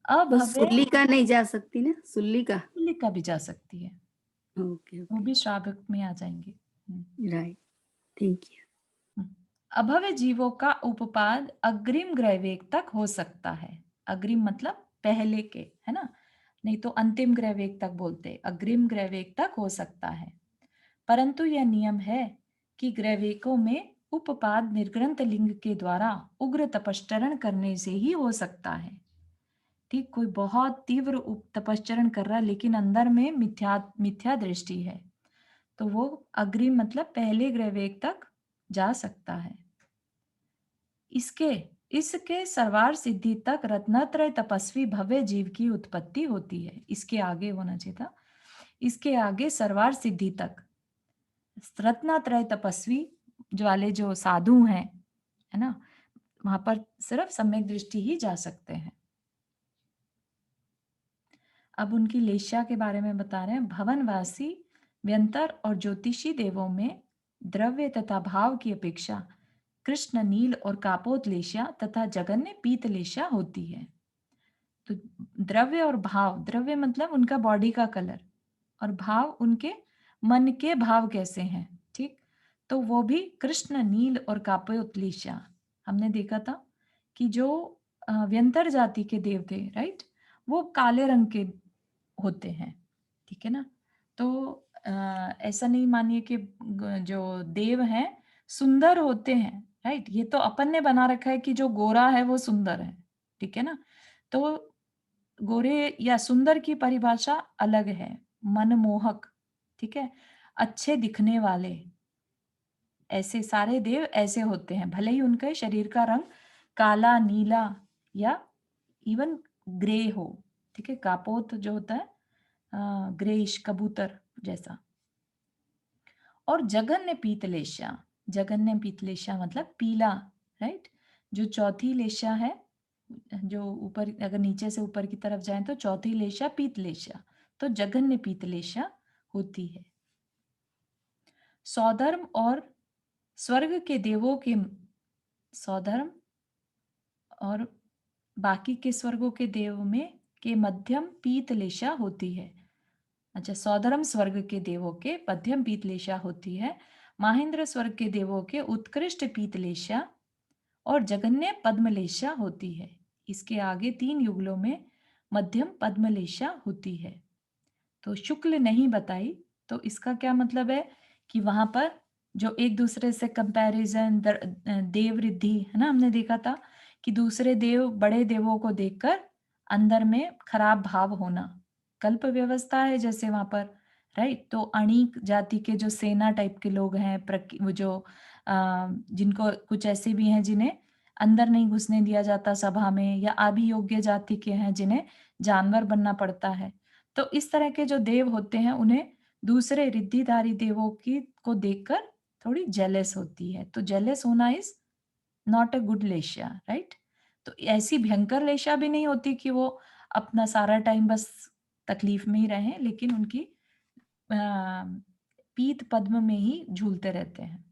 Speaker 1: अब
Speaker 6: तो
Speaker 1: हमें
Speaker 6: सुल्लिका नहीं जा सकती ना, सुल्लिका?
Speaker 1: क्षुल्लिका भी जा सकती है,
Speaker 6: ओके
Speaker 1: वो
Speaker 6: ओके,
Speaker 1: भी श्रावक में आ जाएंगे।
Speaker 6: Right, thank you.
Speaker 1: अभव जीवों का उपपाद अग्रिम ग्रहवेग तक हो सकता है। अग्रिम मतलब पहले के, है ना, नहीं तो अंतिम ग्रहवेग तक बोलते, अग्रिम ग्रहवेग तक हो सकता है। परंतु यह नियम है कि ग्रहवेगों में उपपाद निर्ग्रंथ लिंग के द्वारा उग्र तपश्चरण करने से ही हो सकता है। ठीक, कोई बहुत तीव्र तपश्चरण कर रहा है लेकिन अंदर में मिथ्या दृष्टि है, तो वो अग्रिम मतलब पहले ग्रहवेग तक जा सकता है। इसके सर्वार सिद्धि तक रत्नत्रय तपस्वी भव्य जीव की उत्पत्ति होती है। इसके आगे होना चाहिए था, इसके आगे सर्वार सिद्धि तक रत्नत्रय तपस्वी जो वाले जो साधु हैं, है ना, वहां पर सिर्फ सम्यक दृष्टि ही जा सकते हैं। अब उनकी लेश्या के बारे में बता रहे हैं। भवनवासी व्यंतर और ज्योतिषी देवों में द्रव्य तथा भाव की अपेक्षा कृष्ण नील और कापोत लेश्या तथा जगन्य पीत लेश्या होती है। तो द्रव्य और भाव, द्रव्य मतलब उनका बॉडी का कलर, और भाव उनके मन के भाव कैसे हैं, ठीक, तो वो भी कृष्ण नील और कापोत लेश्या। हमने देखा था कि जो व्यंतर जाति के देव थे, राइट, वो काले रंग के होते हैं, ठीक है ना। तो ऐसा नहीं मानिए कि जो देव हैं सुंदर होते हैं, राइट, ये तो अपन ने बना रखा है कि जो गोरा है वो सुंदर है, ठीक है ना। तो गोरे या सुंदर की परिभाषा अलग है, मनमोहक, ठीक है, अच्छे दिखने वाले, ऐसे सारे देव ऐसे होते हैं, भले ही उनके शरीर का रंग काला, नीला या इवन ग्रे हो, ठीक है। कापोत जो होता है ग्रेइश कबूतर जैसा। और जगन्य पीतलेशा, जगन्य पीतलेशा मतलब पीला, राइट, जो चौथी लेशा है, जो ऊपर अगर नीचे से ऊपर की तरफ जाए तो चौथी लेशा पीतलेशा, तो जगन्य पीतलेशा होती है। सौधर्म और स्वर्ग के देवों के, सौधर्म और बाकी के स्वर्गों के देव में के मध्यम पीतलेशा होती है। अच्छा, सौधर्म स्वर्ग के देवों के मध्यम पीतलेशा होती है, महेंद्र स्वर्ग के देवों के उत्कृष्ट पीतलेशा और जगन्य पद्मलेशा होती है। इसके आगे 3 युगलों में मध्यम पद्मलेशा होती है। तो शुक्ल नहीं बताई, तो इसका क्या मतलब है कि वहां पर जो एक दूसरे से कंपैरिजन, देव रिद्धि, है ना, हमने देखा था कि दूसरे देव, बड़े देवों को देखकर अंदर में खराब भाव होना, कल्प व्यवस्था है जैसे वहां पर, राइट। तो अणीक जाति के जो सेना टाइप के लोग हैं, वो जो जिनको कुछ ऐसे भी हैं जिन्हें अंदर नहीं घुसने दिया जाता सभा में, या अभियोग्य जाति के हैं जिन्हें जानवर बनना पड़ता है। तो इस तरह के जो देव होते हैं उन्हें दूसरे रिद्धिधारी देवों की को देखकर थोड़ी जेलस होती है। तो जेलस होना इज नॉट अ गुड लेशा, राइट। तो ऐसी भयंकर लेशा भी नहीं होती कि वो अपना सारा टाइम बस तकलीफ में ही रहें, लेकिन उनकी पीत पद्म में ही झूलते रहते हैं।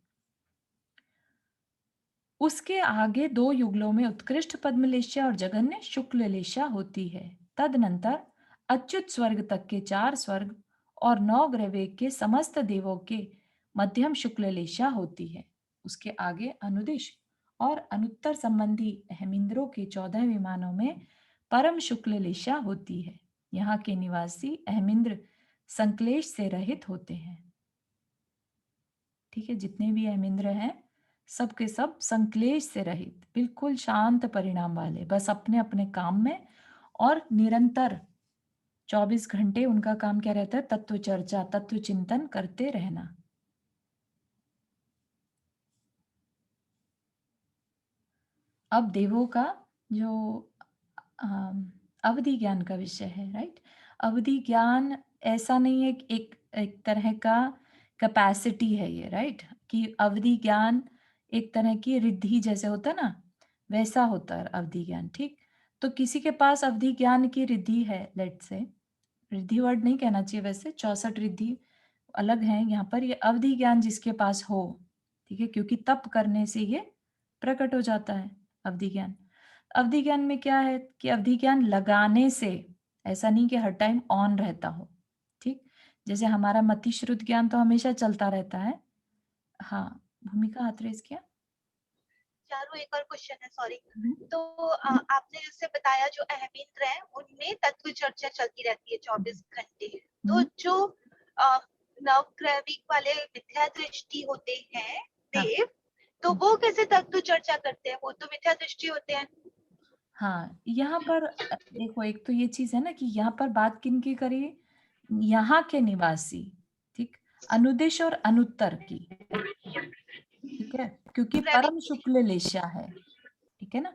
Speaker 1: उसके आगे 2 युगलों में उत्कृष्ट पद्मलेशा और जघन्य शुक्ल लेशा होती है। तदनंतर अच्युत स्वर्ग तक के 4 स्वर्ग और 9 ग्रहवेग के समस्त देवों के मध्यम शुक्ल लेशा होती है। उसके आगे अनुदिश और अनुत्तर संबंधी हेमिंद्रों के 14 विमानों में परम शुक्ल लेशा होती है। यहाँ के निवासी अहमिंद्र संक्लेश से रहित होते हैं। ठीक है, जितने भी अहमिंद्र हैं सब के सब संक्लेश से रहित, बिल्कुल शांत परिणाम वाले, बस अपने अपने काम में और निरंतर 24 घंटे उनका काम क्या रहता है? तत्व चर्चा, तत्व चिंतन करते रहना। अब देवों का जो अवधि ज्ञान का विषय है, राइट? अवधि ज्ञान ऐसा नहीं है कि एक तरह का कैपेसिटी है ये, राइट? कि अवधि ज्ञान एक तरह की रिद्धि जैसे होता है ना, वैसा होता है अवधि ज्ञान। ठीक, तो किसी के पास अवधि ज्ञान की रिद्धि है, लेट से, रिद्धि वर्ड नहीं कहना चाहिए वैसे, 64 रिद्धि अलग है यहाँ पर। ये अवधि ज्ञान जिसके पास हो, ठीक है, क्योंकि तप करने से ये प्रकट हो जाता है अवधि ज्ञान। अवधि ज्ञान में क्या है कि अवधि ज्ञान लगाने से, ऐसा नहीं कि हर टाइम ऑन रहता हो। ठीक, जैसे हमारा मति श्रुत ज्ञान तो हमेशा चलता रहता है। हाँ, भूमिका हाथ रेस किया।
Speaker 5: चारू, एक और क्वेश्चन है, सॉरी।
Speaker 1: हम्म,
Speaker 5: तो आपने जैसे बताया जो अहमिंद्र है उनमें तत्व चर्चा चलती रहती है 24 घंटे। तो
Speaker 1: हम्म,
Speaker 5: जो नवग्रहिक वाले मिथ्या दृष्टि होते हैं
Speaker 1: हाँ।
Speaker 5: देव, तो वो कैसे तत्व चर्चा करते हैं? वो तो मिथ्या दृष्टि होते हैं।
Speaker 1: हाँ, यहाँ पर देखो, एक तो ये चीज है ना कि यहाँ पर बात किनकी करिए, यहाँ के निवासी, ठीक, अनुदिश और अनुत्तर की, ठीक है, क्योंकि परम शुक्ल लेशा है, ठीक है ना।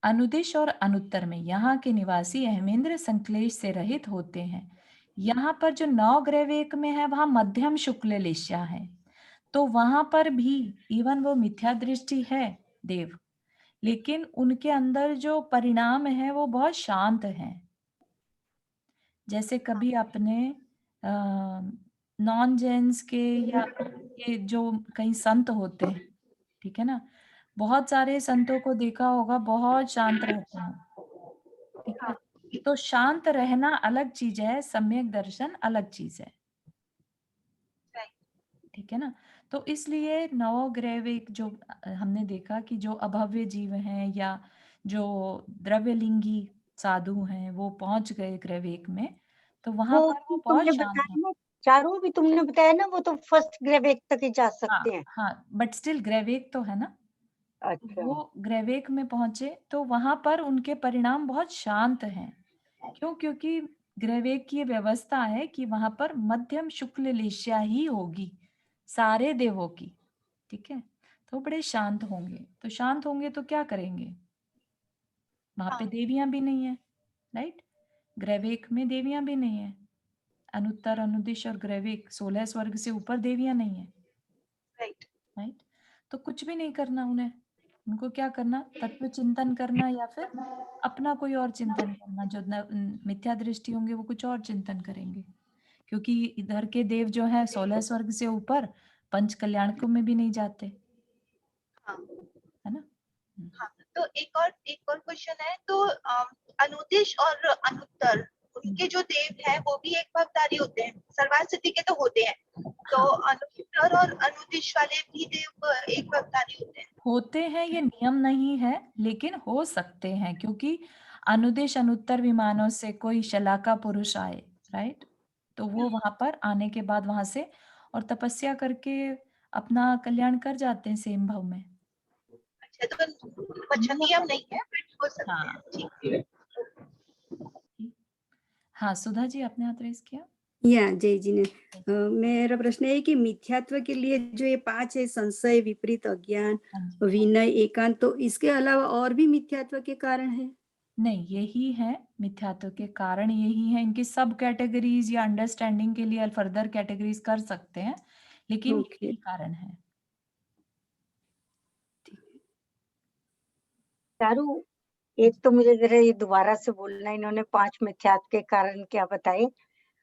Speaker 1: अनुदिश और अनुत्तर में यहाँ के निवासी अहमेंद्र संक्लेश से रहित होते हैं। यहाँ पर जो 9 ग्रहवेक में है वहां मध्यम शुक्ल लेशा है, तो वहां पर भी इवन वो मिथ्या दृष्टि है देव, लेकिन उनके अंदर जो परिणाम है वो बहुत शांत है। जैसे कभी आपने नॉन जैन्स के या के जो कई संत होते हैं, ठीक है ना, बहुत सारे संतों को देखा होगा, बहुत शांत रहते हैं, ठीक है। तो शांत रहना अलग चीज है, सम्यक दर्शन अलग चीज है, ठीक है ना। तो इसलिए नवग्रहवेक जो हमने देखा कि जो अभव्य जीव हैं या जो द्रव्यलिंगी साधु हैं वो पहुंच गए ग्रहवेक में, तो वहां
Speaker 2: वो
Speaker 1: पर वो बहुत
Speaker 2: तुमने
Speaker 1: शांत
Speaker 2: बताया
Speaker 1: है।
Speaker 2: ना, चारों भी तुमने बताया ना, वो तो फर्स्ट ग्रेवेक तक ही जा
Speaker 1: हाँ
Speaker 2: सकते हैं।
Speaker 1: हाँ, बट स्टिल ग्रहवेक तो है ना।
Speaker 2: अच्छा,
Speaker 1: वो ग्रहवेक में पहुंचे तो वहां पर उनके परिणाम बहुत शांत हैं। क्यों? क्योंकि ग्रहवेक की ये व्यवस्था है कि वहां पर मध्यम शुक्ल लेशा ही होगी सारे देवों की, ठीक है। तो बड़े शांत होंगे, तो शांत होंगे तो क्या करेंगे, वहां पे
Speaker 5: हाँ।
Speaker 1: देवियां भी नहीं है, राइट। ग्रहवेक में देवियां भी नहीं है, अनुत्तर अनुदिश और ग्रहवेक 16 स्वर्ग से ऊपर देवियां नहीं है,
Speaker 5: राइट।
Speaker 1: राइट। तो कुछ भी नहीं करना उन्हें, उनको क्या करना, तत्व चिंतन करना या फिर अपना कोई और चिंतन करना। जो मिथ्या दृष्टि होंगे वो कुछ और चिंतन करेंगे, क्योंकि इधर के देव जो है 16 स्वर्ग से ऊपर पंच कल्याणकों में भी नहीं जाते,
Speaker 5: हाँ
Speaker 1: है ना।
Speaker 5: हाँ। तो एक और क्वेश्चन है। तो अनुदिश और अनुत्तर, उनके जो देव हैं वो भी एक भवधारी होते हैं, सर्वार्थ सिद्धि के तो होते हैं। तो
Speaker 1: हाँ,
Speaker 5: अनुत्तर और अनुदिश वाले भी देव एक भवधारी
Speaker 1: होते हैं, ये नियम नहीं है, लेकिन हो सकते हैं, क्योंकि अनुदेश अनुत्तर विमानों से कोई शलाका पुरुष आए, राइट, तो वो वहां पर आने के बाद वहां से और तपस्या करके अपना कल्याण कर जाते हैं सेम भाव में।
Speaker 5: अच्छा, तो अच्छा नियम नहीं है, बट हो सकते हैं।
Speaker 1: हाँ
Speaker 5: ठीक है।
Speaker 1: हाँ, सुधा जी आपने हाथ रेस किया।
Speaker 6: या जय जी ने मेरा प्रश्न है कि मिथ्यात्व के लिए जो ये 5 है, संशय, विपरीत, अज्ञान,
Speaker 1: हाँ जी।
Speaker 6: विनय, एकांत, तो इसके अलावा और भी मिथ्यात्व के कारण है?
Speaker 1: नहीं, यही है मिथ्यात्व के कारण, यही है। इनकी सब कैटेगरीज या अंडरस्टैंडिंग के लिए फर्दर कैटेगरीज कर सकते हैं, लेकिन
Speaker 6: ओके,
Speaker 1: यही कारण है।
Speaker 2: चारू, एक तो मुझे जरा ये दोबारा से बोलना, इन्होंने 5 मिथ्यात्व के कारण क्या बताए।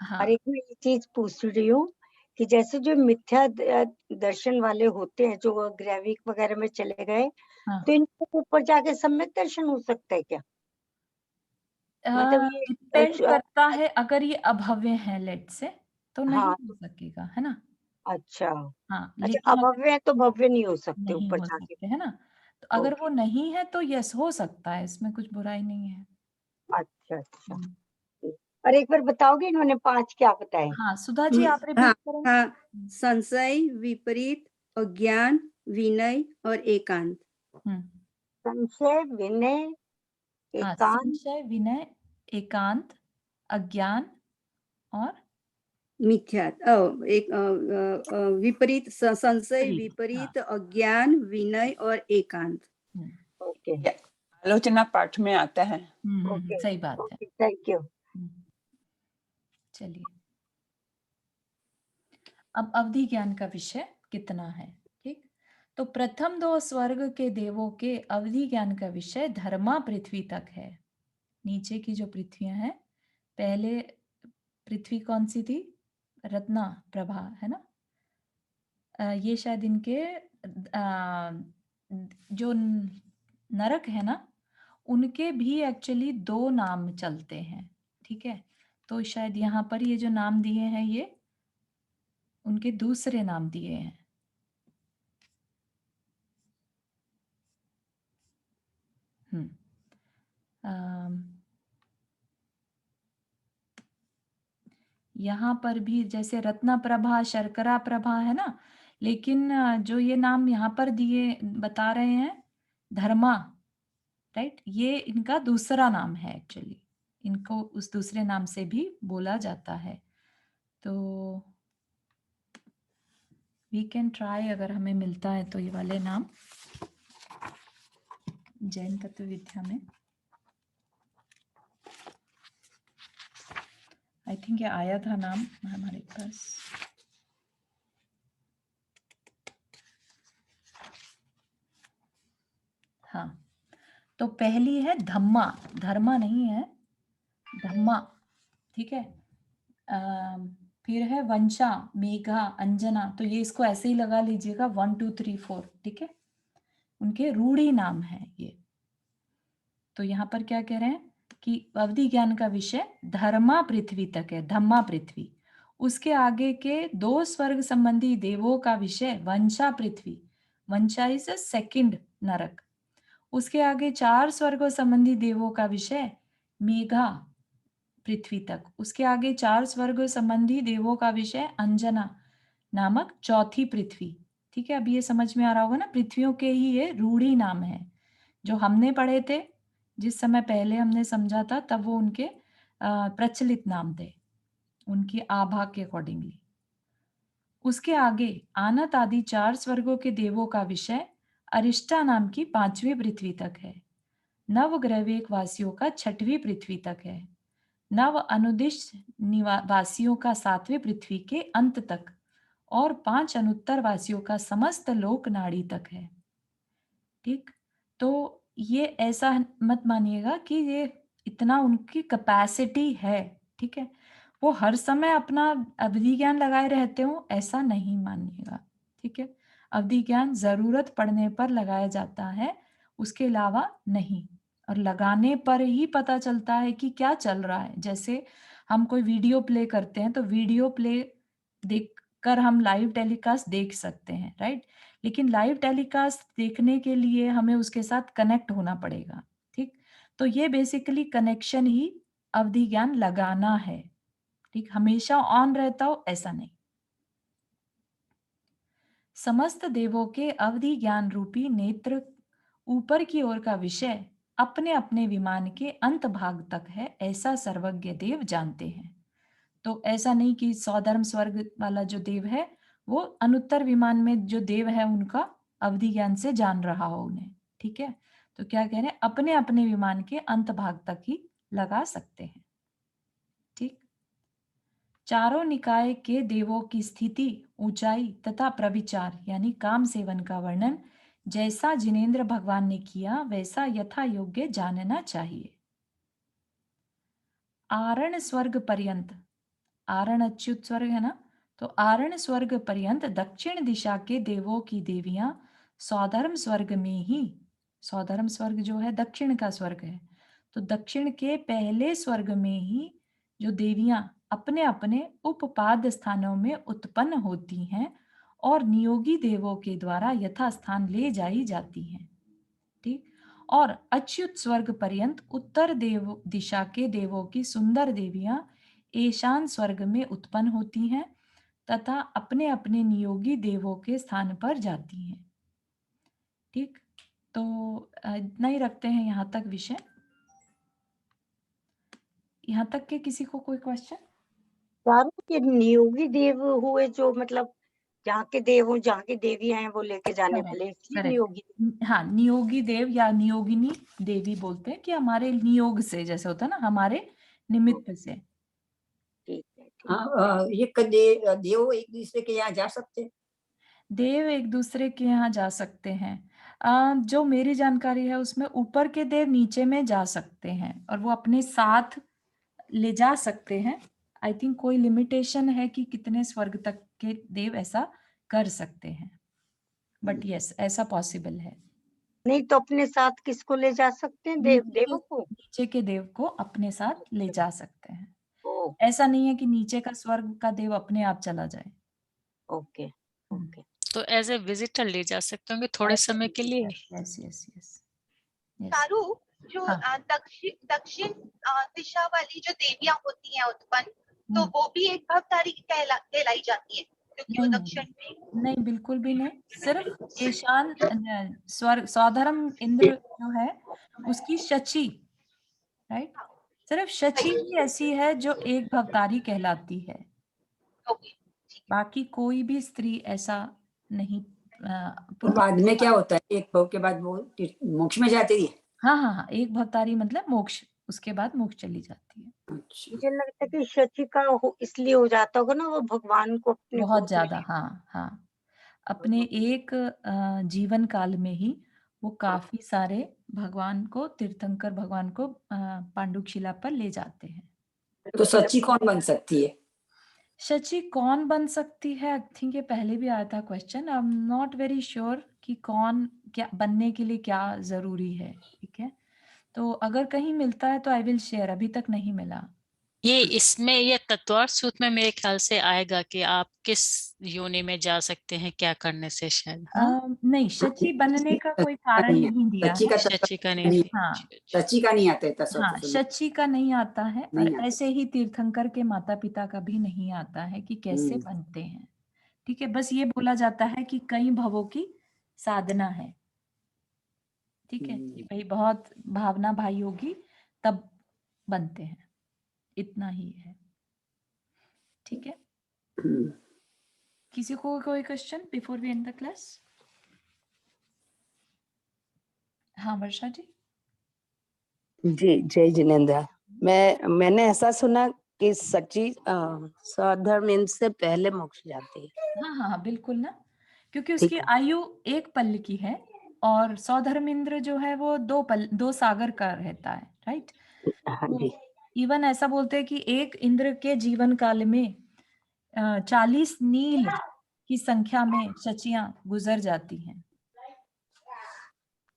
Speaker 1: हाँ
Speaker 2: और एक मैं ये चीज पूछ रही हूँ कि जैसे जो मिथ्या दर्शन वाले होते हैं, जो ग्रैविक वगैरह में चले गए,
Speaker 1: हाँ,
Speaker 2: तो इनको ऊपर जाके सम्यक दर्शन हो सकता है क्या? मतलब ये
Speaker 1: डिपेंड करता है, अगर ये अभव्य है लेट से तो नहीं
Speaker 2: हाँ
Speaker 1: हो सकेगा, है ना।
Speaker 2: अच्छा
Speaker 1: हाँ,
Speaker 2: अच्छा,
Speaker 1: लेकिन अगर
Speaker 2: अभव्य है तो भव्य नहीं हो सकते
Speaker 1: नहीं
Speaker 2: ऊपर
Speaker 1: हो
Speaker 2: जाके।
Speaker 1: सकते, है ना। तो अगर
Speaker 2: ओके,
Speaker 1: वो नहीं है तो यस हो सकता है, इसमें कुछ बुराई नहीं है।
Speaker 2: अच्छा अच्छा।
Speaker 1: हम्म।
Speaker 2: और एक बार बताओगे इन्होंने 5 क्या बताए?
Speaker 1: हाँ सुधा जी, आप
Speaker 6: हाँ
Speaker 1: रिपीट करें।
Speaker 6: हाँ, संशय, विपरीत, अज्ञान, विनय और एकांत।
Speaker 2: संशय, विनय,
Speaker 1: हाँ,
Speaker 2: एकांत,
Speaker 1: संशय, विनय, एकांत, अज्ञान और
Speaker 6: मिथ्या विपरीत, संशय,
Speaker 1: विपरीत,
Speaker 6: विपरीत, अज्ञान, विनय और एकांत।
Speaker 2: ओके
Speaker 7: ये आलोचना पाठ में आता है।
Speaker 2: ओके
Speaker 1: सही बात है।
Speaker 2: Okay, thank you.
Speaker 1: चलिए, अब अवधि ज्ञान का विषय कितना है, ठीक। तो प्रथम 2 स्वर्ग के देवों के अवधि ज्ञान का विषय धर्मा पृथ्वी तक है। नीचे की जो पृथ्वियां हैं, पहले पृथ्वी कौन सी थी, रत्ना प्रभा, है ना। ये शायद इनके जो नरक है ना, उनके भी एक्चुअली 2 नाम चलते हैं, ठीक है। तो शायद यहाँ पर ये जो नाम दिए हैं ये उनके दूसरे नाम दिए हैं। यहाँ पर भी जैसे रत्ना प्रभा, शर्करा प्रभा, है ना। लेकिन जो ये नाम यहाँ पर दिए बता रहे हैं धर्मा, राइट, ये इनका दूसरा नाम है एक्चुअली। इनको उस दूसरे नाम से भी बोला जाता है। तो वी कैन ट्राई, अगर हमें मिलता है तो ये वाले नाम जैन तत्व विद्या में। आई थिंक ये आया था नाम हमारे पास। हाँ, तो पहली है धम्मा, धर्मा नहीं है, धम्मा, ठीक है। फिर है वंशा, मेघा, अंजना, तो ये इसको ऐसे ही लगा लीजिएगा 1 2 3 4, ठीक है। उनके रूढ़ी नाम है ये। तो यहाँ पर क्या कह रहे हैं कि अवधि ज्ञान का विषय धर्मा पृथ्वी तक है, धम्मा पृथ्वी। उसके आगे के 2 स्वर्ग संबंधी देवों का विषय वंशा पृथ्वी, वंशा इज अ सेकंड नरक। उसके आगे 4 स्वर्गों संबंधी देवों का विषय मेघा पृथ्वी तक। उसके आगे 4 स्वर्गों संबंधी देवों का विषय अंजना नामक चौथी पृथ्वी, ठीक है। अब ये समझ में आ रहा होगा ना, पृथ्वियों के ही ये रूढ़ी नाम है जो हमने पढ़े थे जिस समय पहले हमने समझा था, तब वो उनके प्रचलित नाम थे, उनकी आभा के अकॉर्डिंगली। उसके आगे आनत आदि 4 स्वर्गों के देवों का विषय अरिष्टा नाम की 5वीं पृथ्वी तक है। नवग्रहवेक वासियों का 6वीं पृथ्वी तक है। नव अनुदिश वासियों का 7वीं पृथ्वी के अंत तक और 5 अनुत्तर वासियों का समस्त लोक नाड़ी तक है, ठीक। तो ये ऐसा मत मानिएगा कि ये इतना उनकी कैपेसिटी है, ठीक है। वो हर समय अपना अवधि ज्ञान लगाए रहते हो, ऐसा नहीं मानिएगा, ठीक है। अवधि ज्ञान जरूरत पड़ने पर लगाया जाता है, उसके अलावा नहीं। और लगाने पर ही पता चलता है कि क्या चल रहा है। जैसे हम कोई वीडियो प्ले करते हैं तो वीडियो प्ले देखकर हम लाइव टेलीकास्ट देख सकते हैं, राइट। लेकिन लाइव टेलीकास्ट देखने के लिए हमें उसके साथ कनेक्ट होना पड़ेगा, ठीक। तो ये बेसिकली कनेक्शन ही अवधि ज्ञान लगाना है, ठीक। हमेशा ऑन रहता हो ऐसा नहीं। समस्त देवों के अवधि ज्ञान रूपी नेत्र ऊपर की ओर का विषय अपने अपने विमान के अंत भाग तक है, ऐसा सर्वज्ञ देव जानते हैं। तो ऐसा नहीं कि सौधर्म स्वर्ग वाला जो देव है वो अनुत्तर विमान में जो देव है उनका अवधि ज्ञान से जान रहा हो उन्हें, ठीक है। तो क्या कह रहे हैं, अपने अपने विमान के अंत भाग तक ही लगा सकते हैं, ठीक। चारों निकाय के देवों की स्थिति, ऊंचाई तथा प्रविचार यानी काम सेवन का वर्णन जैसा जिनेन्द्र भगवान ने किया वैसा यथा योग्य जानना चाहिए। आरण स्वर्ग पर्यंत, आरण अच्युत स्वर्ग है ना, तो आरण स्वर्ग पर्यंत दक्षिण दिशा के देवों की देवियां सौधर्म स्वर्ग में ही, सौधर्म स्वर्ग जो है दक्षिण का स्वर्ग है, तो दक्षिण के पहले स्वर्ग में ही जो देवियां अपने अपने उपपाद स्थानों में उत्पन्न होती हैं और नियोगी देवों के द्वारा यथास्थान ले जाई जाती हैं, ठीक। और अच्युत स्वर्ग पर्यंत उत्तर देव दिशा के देवों की सुंदर देवियां ईशान स्वर्ग में उत्पन्न होती हैं तथा अपने अपने नियोगी देवों के स्थान पर जाती हैं, ठीक। तो इतना ही रखते हैं यहाँ तक विषय। यहाँ तक के किसी को कोई क्वेश्चन?
Speaker 2: चारों के नियोगी देव हुए जो मतलब जहाँ के देव हो, जहाँ की देवियां हैं वो लेके जाने
Speaker 1: Correct,
Speaker 2: वाले, इसलिए
Speaker 1: correct.
Speaker 2: नियोगी।
Speaker 1: हाँ, नियोगी देव या नियोगिनी देवी बोलते हैं कि हमारे नियोग से, जैसे होता है ना, हमारे निमित्त से।
Speaker 2: ठीक है, ठीक।
Speaker 8: हाँ, ये देव एक दूसरे के यहाँ जा सकते हैं?
Speaker 1: देव एक दूसरे के यहाँ जा सकते हैं। जो मेरी जानकारी है उसमें ऊपर के देव नीचे में जा सकते हैं और वो अपने साथ ले जा सकते हैं। आई थिंक कोई लिमिटेशन है कि कितने स्वर्ग तक के देव ऐसा कर सकते हैं, बट यस, ऐसा पॉसिबल है।
Speaker 2: नहीं तो अपने साथ किसको ले जा सकते हैं? देवों को?
Speaker 1: नीचे के देव को अपने साथ ले जा सकते हैं।
Speaker 2: ओ,
Speaker 1: ऐसा नहीं है कि नीचे का स्वर्ग का देव अपने आप चला जाए।
Speaker 2: Okay, okay.
Speaker 3: तो एज ए विजिटर ले जा सकते होंगे थोड़े समय के लिए।
Speaker 1: Yes yes yes.
Speaker 5: चारू, जो
Speaker 1: हाँ।
Speaker 5: दक्षिण दिशा वाली जो देवियां होती हैं उत्पन्न, तो वो भी एक भवतारी कहलाई जाती है, क्योंकि वो
Speaker 1: नहीं,
Speaker 5: दक्षिण में।
Speaker 1: नहीं, बिल्कुल भी नहीं। सिर्फ ईशान स्वर्ग सौधर्म इंद्र जो है उसकी शची, राइट, सिर्फ शची ही ऐसी है जो एक भवतारी कहलाती है।
Speaker 5: ओके,
Speaker 1: बाकी कोई भी स्त्री ऐसा नहीं।
Speaker 8: तो बाद में क्या होता है? एक भव के बाद वो मोक्ष में जाती है?
Speaker 1: हाँ हाँ हाँ, एक भवतारी मतलब मोक्ष, उसके बाद मोक्ष चली जाती है।
Speaker 8: अच्छा,
Speaker 2: मुझे लगता है कि शची का इसलिए हो जाता होगा ना, वो भगवान को अपने
Speaker 1: बहुत
Speaker 2: गोद
Speaker 1: ज्यादा,
Speaker 2: में।
Speaker 1: हाँ हाँ। अपने एक जीवन काल में ही वो काफी सारे भगवान को, तीर्थंकर भगवान को पांडुशिला पर ले जाते हैं।
Speaker 8: तो सच्ची कौन बन सकती है?
Speaker 1: शची कौन बन सकती है? आई थिंक ये पहले भी आया था question. I am not very sure कि कौन क्या बनने के लिए क्या जरूरी है, ठीक है। तो अगर कहीं मिलता है तो आई विल शेयर, अभी तक नहीं मिला।
Speaker 3: ये इसमें ये तत्वार्थ सूत्र में मेरे ख्याल से आएगा कि आप किस योनि में जा सकते हैं क्या करने से, शायद। हाँ,
Speaker 1: नहीं, शची बनने का कोई कारण नहीं दिया
Speaker 8: सच्ची
Speaker 1: है।
Speaker 8: का
Speaker 3: शची का नहीं
Speaker 8: नहीं,
Speaker 3: थी।
Speaker 1: हाँ
Speaker 8: सच्ची का नहीं आता है
Speaker 1: हाँ,
Speaker 8: तत्व।
Speaker 1: शची का नहीं आता है, और
Speaker 8: नहीं आता।
Speaker 1: ऐसे ही तीर्थंकर के माता पिता का भी नहीं आता है कि कैसे बनते हैं, ठीक है। बस ये बोला जाता है कि कई भवों की साधना है, ठीक है, कि भाई बहुत भावना भाई होगी तब बनते हैं, इतना ही है, ठीक है। किसी को कोई question before we end the class? हाँ वर्षा जी।
Speaker 4: जी, जय जिनेन्द्र। मैंने ऐसा सुना कि सच्ची स्वधर्म इनसे पहले मोक्ष जाती है।
Speaker 1: हाँ हाँ हाँ, बिल्कुल ना, क्योंकि
Speaker 4: ठीक
Speaker 1: उसकी
Speaker 4: है।
Speaker 1: आयु एक पल की है और सौधर्मिंद्र जो है वो दो सागर का रहता है, राइट।
Speaker 4: हाँ
Speaker 1: तो
Speaker 4: जी।
Speaker 1: इवन ऐसा बोलते हैं कि एक इंद्र के जीवन काल में 40 नील की संख्या में शचियां गुजर जाती हैं,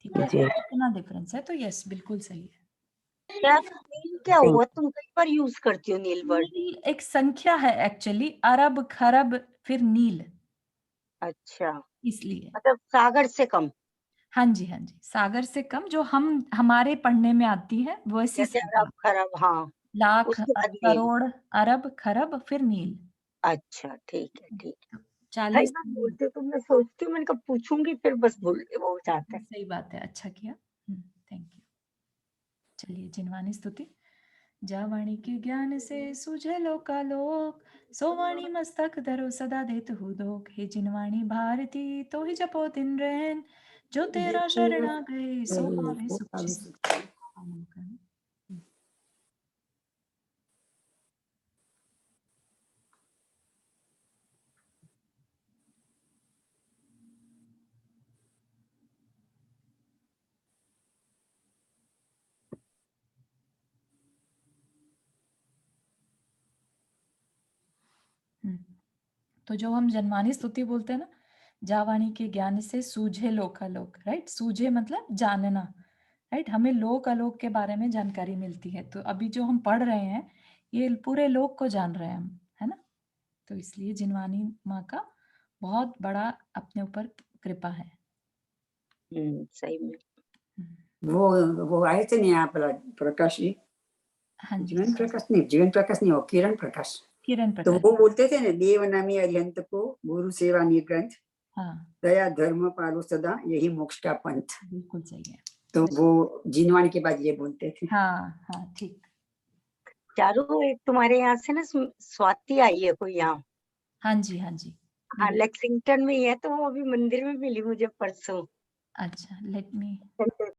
Speaker 1: ठीक है।
Speaker 4: जी।
Speaker 1: इतना डिफरेंस है, तो यस, बिल्कुल सही है।
Speaker 2: यार नील क्या हुआ? तुम कई बार यूज करती हो नील वर्ड।
Speaker 1: नील एक संख्या है एक्चुअली, अरब खरब फिर नील,
Speaker 2: अच्छा,
Speaker 1: इसलिए।
Speaker 2: मतलब सागर से कम,
Speaker 1: हाँ जी हाँ जी, सागर से कम, जो हम हमारे पढ़ने में आती है वैसी
Speaker 2: जैसे
Speaker 1: संख्या।
Speaker 2: अरब खरब, हाँ,
Speaker 1: लाख,
Speaker 2: उसके बाद नील।
Speaker 1: करोड़, अरब खरब फिर नील।
Speaker 2: अच्छा, ठीक है, ठीक है। कई
Speaker 1: 40
Speaker 2: बार बोलते तो मैं सोचती हूँ, मैंने कहा पूछूंगी, फिर बस भूल वो हो जाता है।
Speaker 1: सही बात है, अच्छा किया, थैंक यू। चलिए जिनवानी स्तुति। जा वाणी के ज्ञान से सूझे लोकालोक, सो वाणी मस्तक धरो सदा देत हु दोख। हे जिनवाणी भारती तो ही जपो दिन रैन, जो तेरा शरणा गए सो पावे सुख चैन। तो जो हम जन्मानी स्तुति बोलते हैं ना, जावाणी के ज्ञान से सूझे लोकालोक, राइट। सूझे मतलब जानना, राइट? हमें लोक अलोक के बारे में जानकारी मिलती है, तो अभी जो हम पढ़ रहे हैं ये पूरे लोक को जान रहे हैं हम, है ना? तो इसलिए जिनवानी माँ का बहुत बड़ा अपने ऊपर कृपा है।
Speaker 2: सही में।
Speaker 8: वो आए थे नहीं यहाँ पर प्रकाश जी,
Speaker 1: हाँ जी,
Speaker 8: जीवन प्रकाश नहीं, वो किरण प्रकाश।
Speaker 1: किरण
Speaker 8: तो
Speaker 1: प्रकाश।
Speaker 8: वो बोलते थे ना, देवनामी अरिहंत को गुरु सेवा निर्ग्रंथ,
Speaker 1: हाँ,
Speaker 8: दया धर्म पालो सदा, यही मोक्ष का पंथ।
Speaker 1: बिल्कुल सही है।
Speaker 8: तो वो जिनवानी के बाद ये बोलते थे।
Speaker 1: हाँ, हाँ, ठीक।
Speaker 2: चारू, एक तुम्हारे यहाँ से ना स्वाति आई है कोई यहाँ।
Speaker 1: हाँ जी, हाँ जी।
Speaker 2: हाँ,
Speaker 1: मिली।
Speaker 2: लेक्सिंगटन में ही है, तो वो अभी मंदिर में मिली मुझे परसों।
Speaker 1: अच्छा, लेट मी